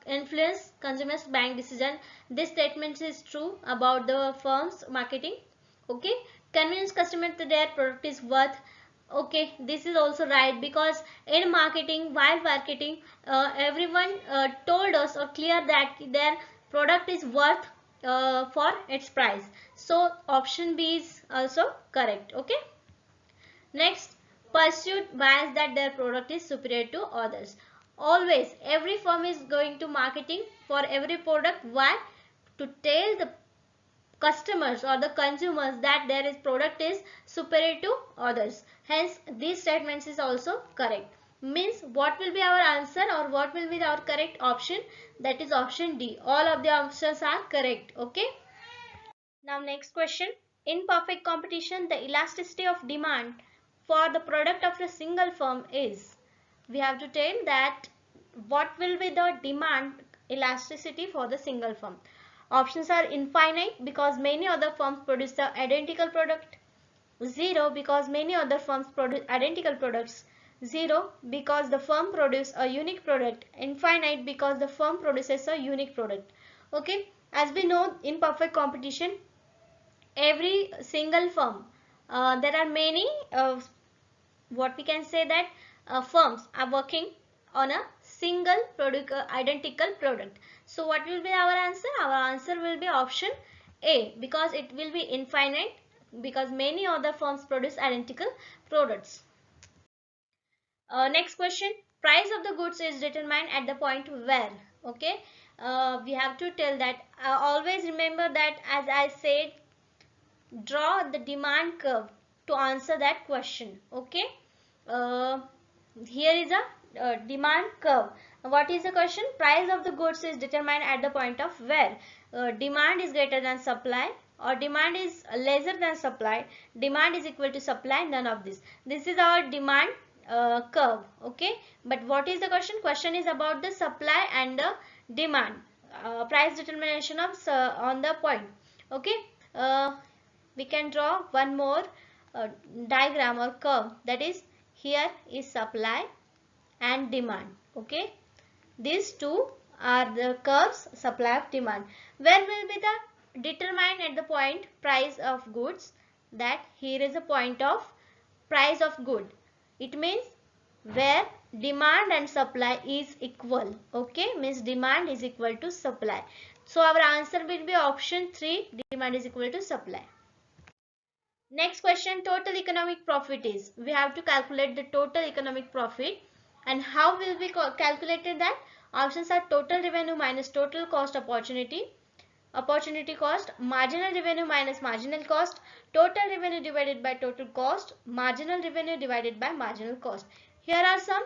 influence consumers buying decision. This statement is true about the firm's marketing. Okay, convince customer that their product is worth. Okay, this is also right, because in marketing, while marketing, everyone told us or clear that their product is worth for its price. So option B is also correct. Okay, next, pursuit bias that their product is superior to others. Always every firm is going to marketing for every product. Why? To tell the customers or the consumers that their product is superior to others. Hence these statements is also correct. Means what will be our answer or what will be our correct option? That is option D. All of the options are correct. Okay, now next question. In perfect competition, the elasticity of demand for the product of a single firm is, we have to tell that what will be the demand elasticity for the single firm. Options are infinite because many other firms produce the identical product. 0 because many other firms produce identical products. 0 because the firm produces a unique product. Infinite because the firm produces a unique product. Okay, as we know, in perfect competition, every single firm, there are many what we can say that firms are working on a single product, identical product. So what will be our answer? Our answer will be option A, because it will be infinite, because many other firms produce identical products. Next question. Price of the goods is determined at the point where. Okay, we have to tell that. Always remember that, as I said, draw the demand curve to answer that question. Okay, here is a demand curve. What is the question? Price of the goods is determined at the point of where demand is greater than supply, or demand is lesser than supply, demand is equal to supply, none of this. This is our demand curve. Okay, but what is the question? Question is about the supply and the demand, price determination of on the point. Okay, we can draw one more diagram or curve, that is here is supply and demand. Okay, these two are the curves, supply of demand. Where will be the determined at the point price of goods? That here is a point of price of good. It means where demand and supply is equal. Okay, means demand is equal to supply. So our answer will be option 3, demand is equal to supply. Next question, total economic profit is. We have to calculate the total economic profit. And how will we calculate that? Options are total revenue minus total cost opportunity, opportunity cost, marginal revenue minus marginal cost, total revenue divided by total cost, marginal revenue divided by marginal cost. Here are some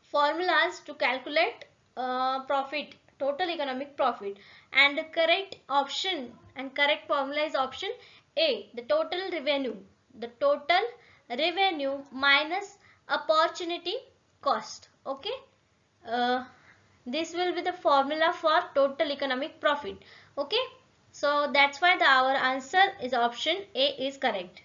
formulas to calculate profit, total economic profit, and the correct option and correct formula is option A, the total revenue minus opportunity cost. Okay, this will be the formula for total economic profit. Okay, so that's why our answer is option A is correct.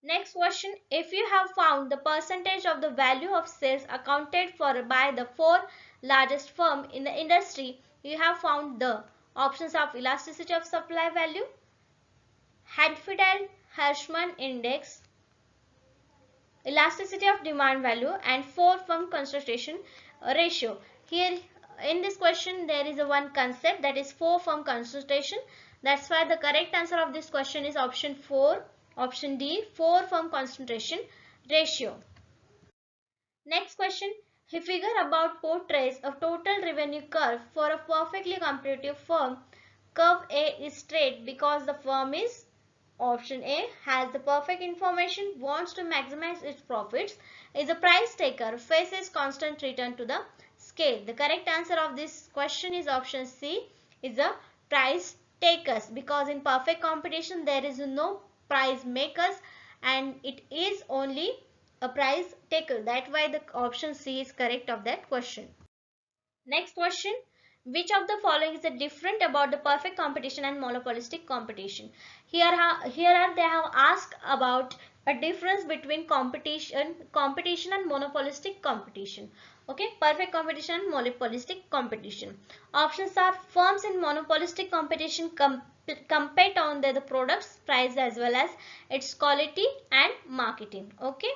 Next question, if you have found the percentage of the value of sales accounted for by the 4 largest firms in the industry, you have found the options of elasticity of supply value, Hadfield-Hirschman index, elasticity of demand value, and 4 firm concentration ratio. Here in this question there is a one concept, that is 4 firm concentration. That's why the correct answer of this question is option 4, option D, 4 firm concentration ratio. Next question, a figure about portrays a total revenue curve for a perfectly competitive firm. Curve A is straight because the firm is, option A, has the perfect information, wants to maximize its profits, is a price taker, faces constant return to the scale. The correct answer of this question is option C, is a price takers, because in perfect competition there is no price makers and it is only a price taker. That's why the option C is correct of that question. Next question, which of the following is different about the perfect competition and monopolistic competition? Here they have asked about a difference between competition and monopolistic competition. Okay, perfect competition and monopolistic competition. Options are, firms in monopolistic competition compete on the product's price as well as its quality and marketing. Okay,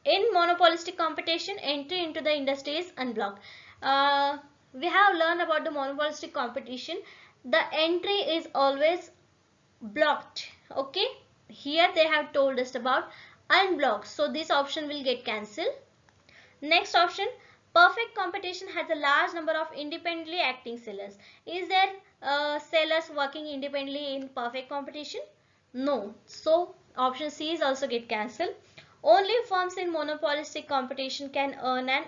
in monopolistic competition, entry into the industry is unblocked. We have learned about the monopolistic competition. The entry is always blocked. Okay, here they have told us about unblocked, so this option will get cancelled. Next option, perfect competition has a large number of independently acting sellers. Is there sellers working independently in perfect competition? No, so option C is also get cancelled. Only firms in monopolistic competition can earn an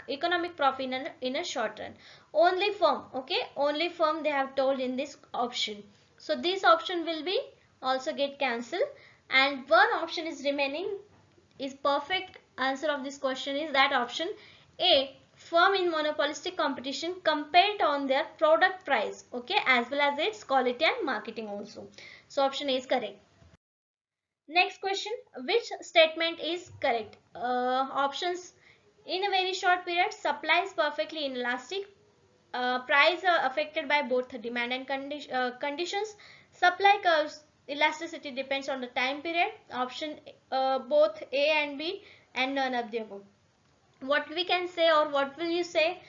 economic profit in a short run. Only firm, okay, only firm they have told in this option. So this option will be also get cancelled, and one option is remaining, is perfect answer of this question is that option A, firm in monopolistic competition compete on their product price, okay, as well as its quality and marketing also. So option A is correct. Next question, which statement is correct? Options, in a very short period supply is perfectly inelastic, price are affected by both demand and conditions, supply curves elasticity depends on the time period. Option both A and B and none of the above. What we can say, or what will you say?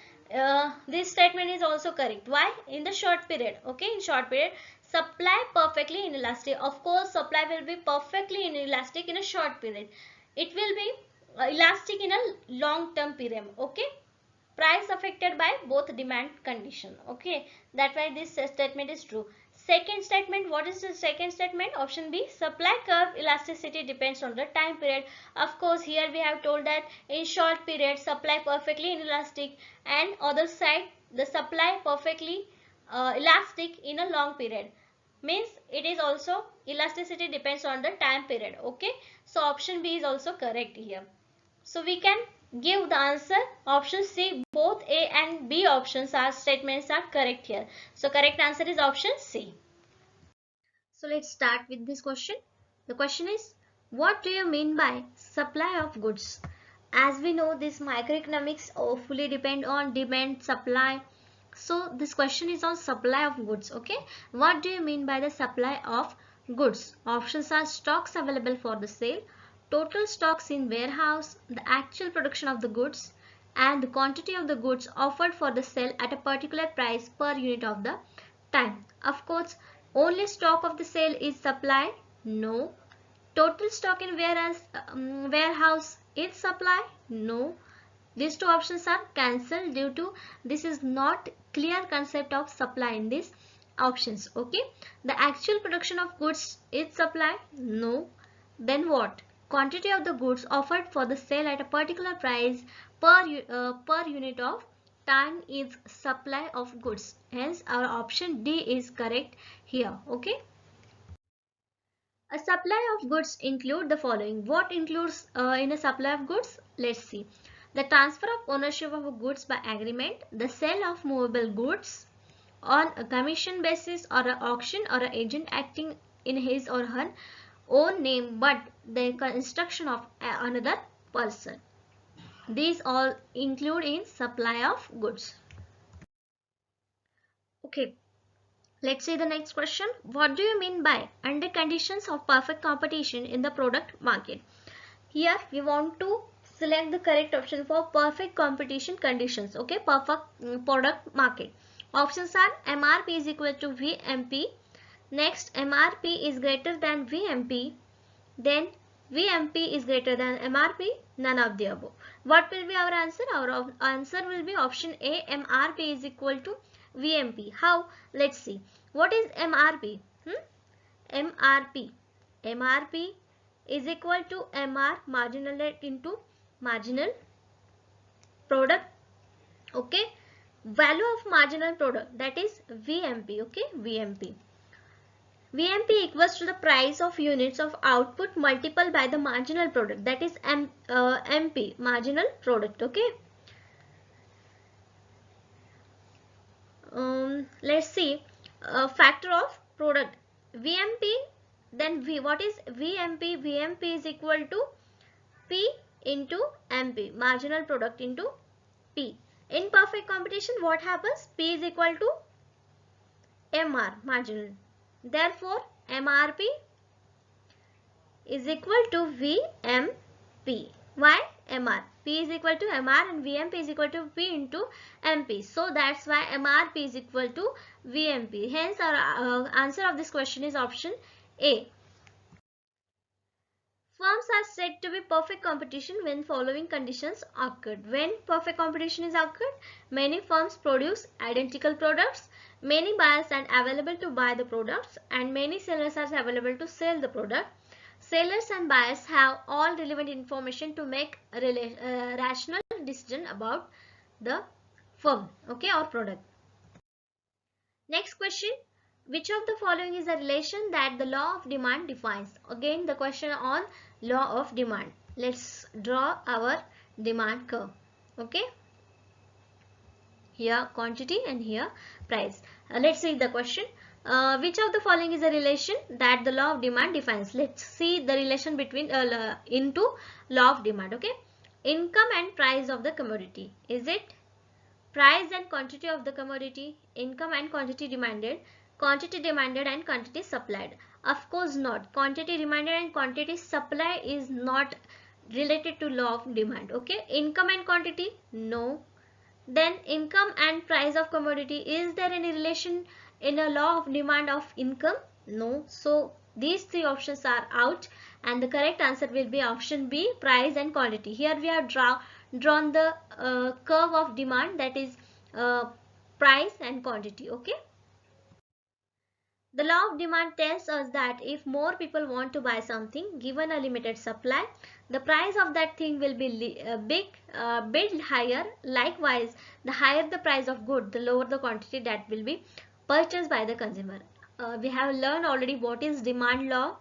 This statement is also correct. Why? In the short period, okay, in short period supply perfectly inelastic. Of course supply will be perfectly inelastic in a short period. It will be elastic in a long term period. Okay, price affected by both demand condition. Okay, that's why this statement is true. Second statement, what is the second statement? Option B, supply curve elasticity depends on the time period. Of course here we have told that in short period supply perfectly inelastic, and other side the supply perfectly elastic in a long period, means it is also elasticity depends on the time period. Okay, so option B is also correct here. So we can give the answer option C. Both A and B options are statements are correct here. So correct answer is option C. So let's start with this question. The question is, what do you mean by supply of goods? As we know, this microeconomics fully depend on demand, supply. So this question is on supply of goods. Okay, what do you mean by the supply of goods? Options are stocks available for the sale, total stocks in warehouse, the actual production of the goods, and the quantity of the goods offered for the sale at a particular price per unit of the time. Of course, only stock of the sale is supply? No. Total stock in warehouse is supply? No. These two options are cancelled due to this is not clear concept of supply in these options. Okay. The actual production of goods is supply? No. Then what? Quantity of the goods offered for the sale at a particular price per unit of time is supply of goods. Hence our option D is correct here. Okay. A supply of goods include the following. What includes in a supply of goods? Let's see. The transfer of ownership of goods by agreement, the sale of movable goods on a commission basis or an auction or an agent acting in his or her own name but the instruction of another person. These all include in supply of goods. Okay, let's see the next question. What do you mean by under conditions of perfect competition in the product market? Here we want to select the correct option for perfect competition conditions. Okay, perfect product market. Options are MRP is equal to VMP. Next, MRP is greater than VMP. Then VMP is greater than MRP. None of the above. What will be our answer? Our answer will be option A. MRP is equal to VMP. How? Let's see. What is MRP? MRP. MRP is equal to MR marginal rate into marginal product. Okay. Value of marginal product, that is VMP. Okay. VMP. VMP equals to the price of units of output multiplied by the marginal product, that is MP, marginal product. Okay. Let's see factor of product VMP. Then what is VMP? VMP is equal to P into MP, marginal product into P. In perfect competition, what happens? P is equal to MR, marginal. Therefore, MRP is equal to VMP. Why? MR. P is equal to MR and VMP is equal to P into MP. So that's why MRP is equal to VMP. Hence, our answer of this question is option A. Firms are said to be perfect competition when following conditions occurred. When perfect competition is occurred, many firms produce identical products, many buyers are available to buy the products, and many sellers are available to sell the product. Sellers and buyers have all relevant information to make a rational decision about the firm, okay, or product. Next question. Which of the following is a relation that the law of demand defines? Again, the question on law of demand. Let's draw our demand curve. Okay. Here quantity and here price. Let's see the question. Which of the following is a relation that the law of demand defines? Let's see the relation between into law of demand. Okay. Income and price of the commodity. Is it price and quantity of the commodity? Income and quantity demanded. Quantity demanded and quantity supplied? Of course not. Quantity demanded and quantity supply is not related to law of demand. Okay. Income and quantity? No. Then income and price of commodity, is there any relation in a law of demand of income? No. So these three options are out and the correct answer will be option B, price and quantity. Here we have drawn the curve of demand, that is price and quantity. Okay. The law of demand tells us that if more people want to buy something given a limited supply, the price of that thing will be bit higher. Likewise, the higher the price of good, the lower the quantity that will be purchased by the consumer. we have learned already what is demand law.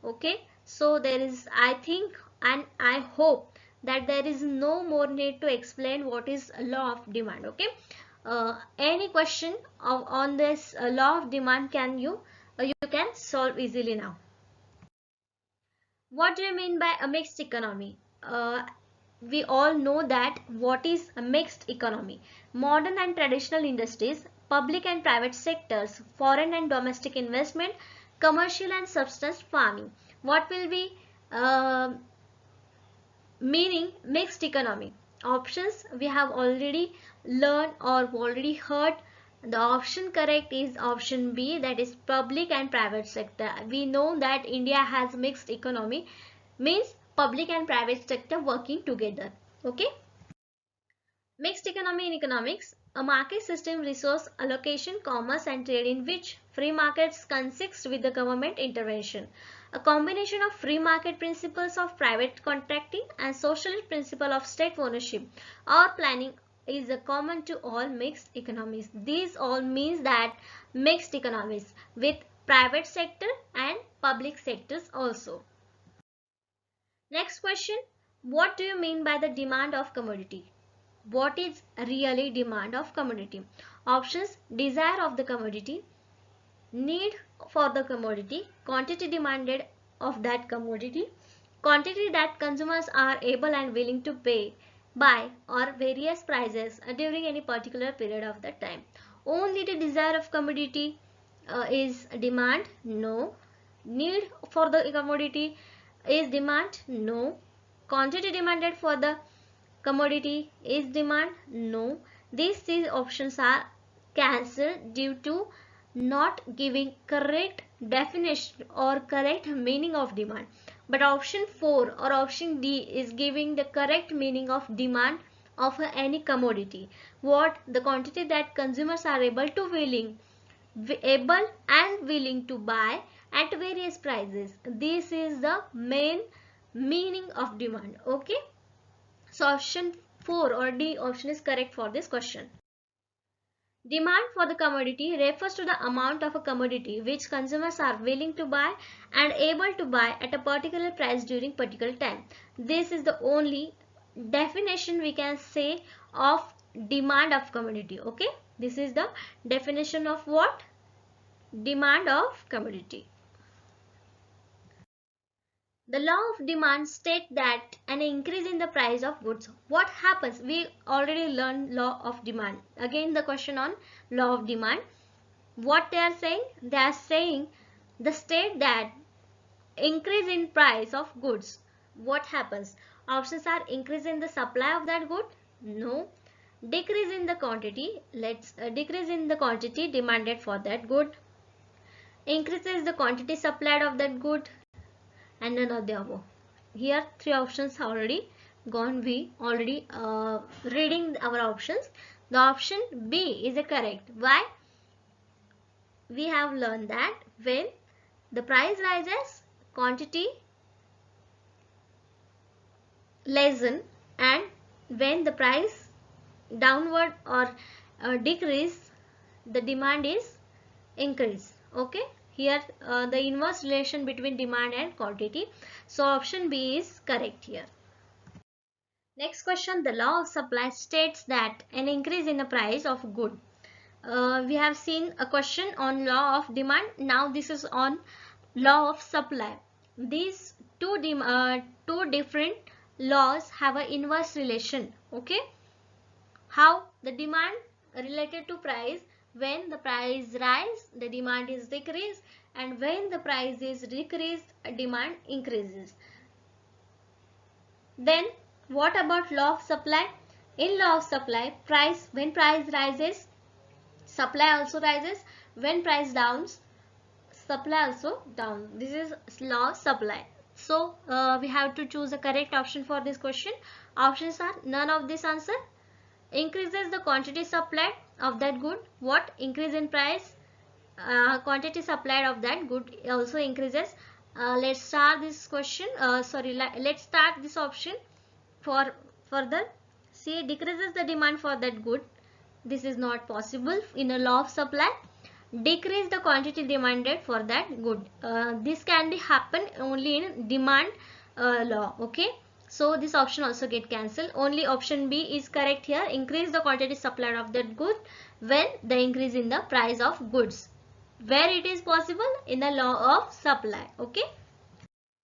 Okay, so there is, I think and I hope that there is no more need to explain what is law of demand. Okay, any question on this law of demand can you can solve easily now. What do you mean by a mixed economy? We all know that what is a mixed economy. Modern and traditional industries, public and private sectors, foreign and domestic investment, commercial and subsistence farming. What will be meaning mixed economy? Options we have already learned or already heard. The option correct is option B, that is public and private sector. We know that India has mixed economy, means public and private sector working together. Okay. Mixed economy in economics, a market system, resource allocation, commerce and trade in which free markets consist with the government intervention. A combination of free market principles of private contracting and socialist principle of state ownership or planning is a common to all mixed economies. These all means that mixed economies with private sector and public sectors also. Next question, what do you mean by the demand of commodity? What is really demand of commodity? Options, desire of the commodity, need for the commodity, quantity demanded of that commodity, quantity that consumers are able and willing to pay, buy, or various prices during any particular period of the time. Only the desire of commodity is demand? No. Need for the commodity is demand? No. Quantity demanded for the commodity is demand? No. These three options are cancelled due to not giving correct definition or correct meaning of demand. But option 4 or option D is giving the correct meaning of demand of any commodity. What? The quantity that consumers are able and willing to buy at various prices. This is the main meaning of demand. Okay. So option 4 or D option is correct for this question. Demand for the commodity refers to the amount of a commodity which consumers are willing to buy and able to buy at a particular price during particular time. This is the only definition we can say of demand of commodity. Okay, this is the definition of what? Demand of commodity. The law of demand states that an increase in the price of goods. What happens? We already learned law of demand. Again the question on law of demand. What they are saying? They are saying the state that increase in price of goods. What happens? Options are increase in the supply of that good? No. Decrease in the quantity. Let's decrease in the quantity demanded for that good. Increases the quantity supplied of that good, and none of the above. Here three options already gone. We already reading our options. The option B is the correct. Why? We have learned that when the price rises, quantity lessen, and when the price downward or decrease, the demand is increase. Okay. Here the inverse relation between demand and quantity. So option B is correct here. Next question, the law of supply states that an increase in the price of good. We have seen a question on law of demand. Now this is on law of supply. These two different laws have an inverse relation. Okay. How? The demand related to price. When the price rise, the demand is decreased, and when the price is decreased, demand increases. Then what about law of supply? In law of supply, when price rises, supply also rises. When price downs, supply also down. This is law of supply. So we have to choose the correct option for this question. Options are none of this answer. Increases the quantity supplied of that good. What? Increase in price, quantity supplied of that good also increases. Let's start this question. Let's start this option for further. See, decreases the demand for that good. This is not possible in a law of supply. decrease the quantity demanded for that good. This can be happen only in demand law. Okay, so this option also get cancelled. Only option B is correct here. Increase the quantity supplied of that good when the increase in the price of goods, where it is possible in the law of supply. Okay,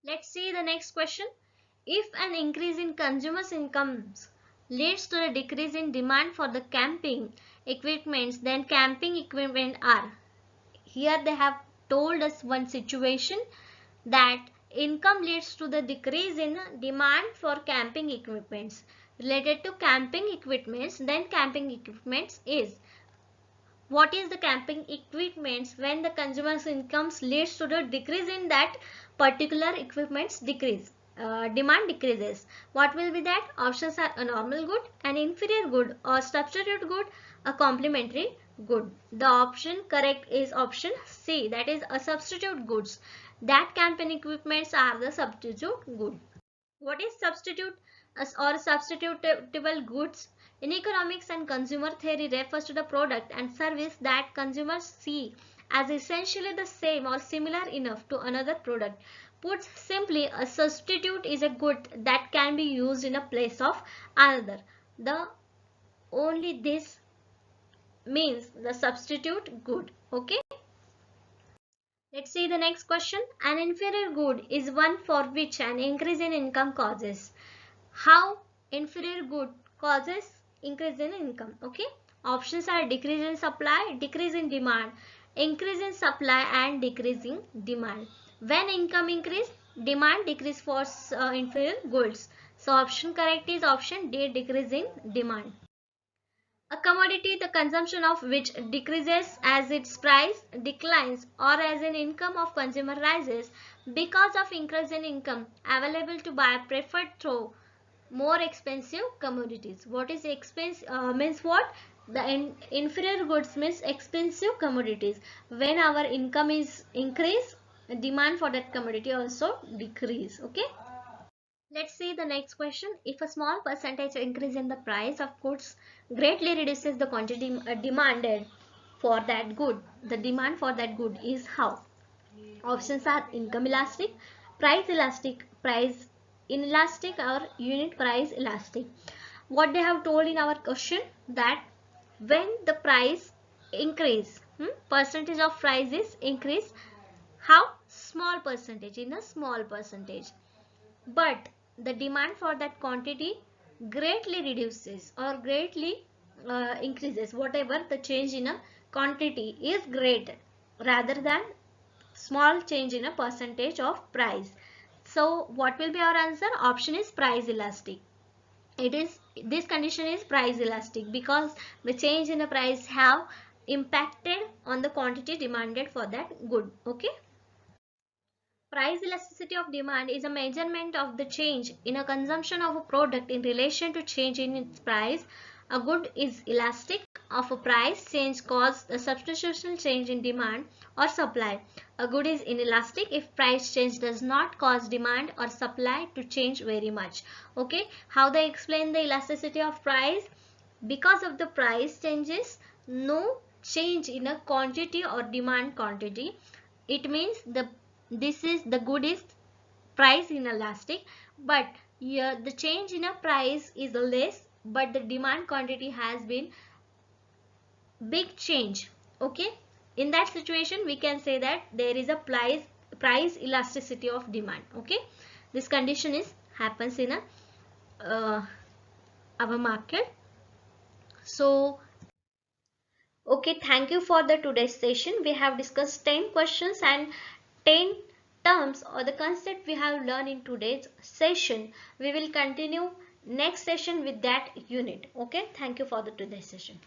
let's see the next question. If an increase in consumers' incomes leads to a decrease in demand for the camping equipments, then camping equipment are. Here they have told us one situation that income leads to the decrease in demand for camping equipments. Related to camping equipments, then camping equipments is. What is the camping equipments when the consumer's incomes leads to the decrease in that particular equipments decrease? Demand decreases. What will be that? Options are a normal good, an inferior good, or substitute good, a complementary good. The option correct is option C, that is a substitute goods. That camping equipments are the substitute good. What is substitute or substitutable goods? In economics and consumer theory refers to the product and service that consumers see as essentially the same or similar enough to another product. Put simply, a substitute is a good that can be used in a place of another. The only this means the substitute good. Okay. Let's see the next question. An inferior good is one for which an increase in income causes. How inferior good causes increase in income? Okay. Options are decrease in supply, decrease in demand, increase in supply, and decrease in demand. When income increase, demand decrease for inferior goods. So option correct is option D, decrease in demand. A commodity, the consumption of which decreases as its price declines or as an income of consumer rises because of increase in income available to buy preferred through more expensive commodities. What is expensive? Means what? The inferior goods means expensive commodities. When our income is increased, demand for that commodity also decrease. Okay. Let's see the next question. If a small percentage increase in the price of goods greatly reduces the quantity demanded for that good, the demand for that good is how? Options are income elastic, price inelastic, or unit price elastic. What they have told in our question, that when the price increase, percentage of price is increase, how? Small percentage, in a small percentage. But the demand for that quantity greatly reduces or greatly increases. Whatever the change in a quantity is great rather than small change in a percentage of price. So what will be our answer? Option is price elastic. It is, this condition is price elastic because the change in the price have impacted on the quantity demanded for that good. Okay. Price elasticity of demand is a measurement of the change in a consumption of a product in relation to change in its price. A good is elastic of a price change caused a substitutional change in demand or supply. A good is inelastic if price change does not cause demand or supply to change very much. Okay, how they explain the elasticity of price? Because of the price changes, no change in a quantity or demand quantity. It means the good is price inelastic, but here the change in a price is less, but the demand quantity has been big change. Okay, in that situation we can say that there is a price elasticity of demand. Okay, this condition is happens in our market. So okay, thank you for the today's session. We have discussed 10 questions and 10 terms or the concept we have learned in today's session. We will continue next session with that unit. Okay, thank you for the today's session.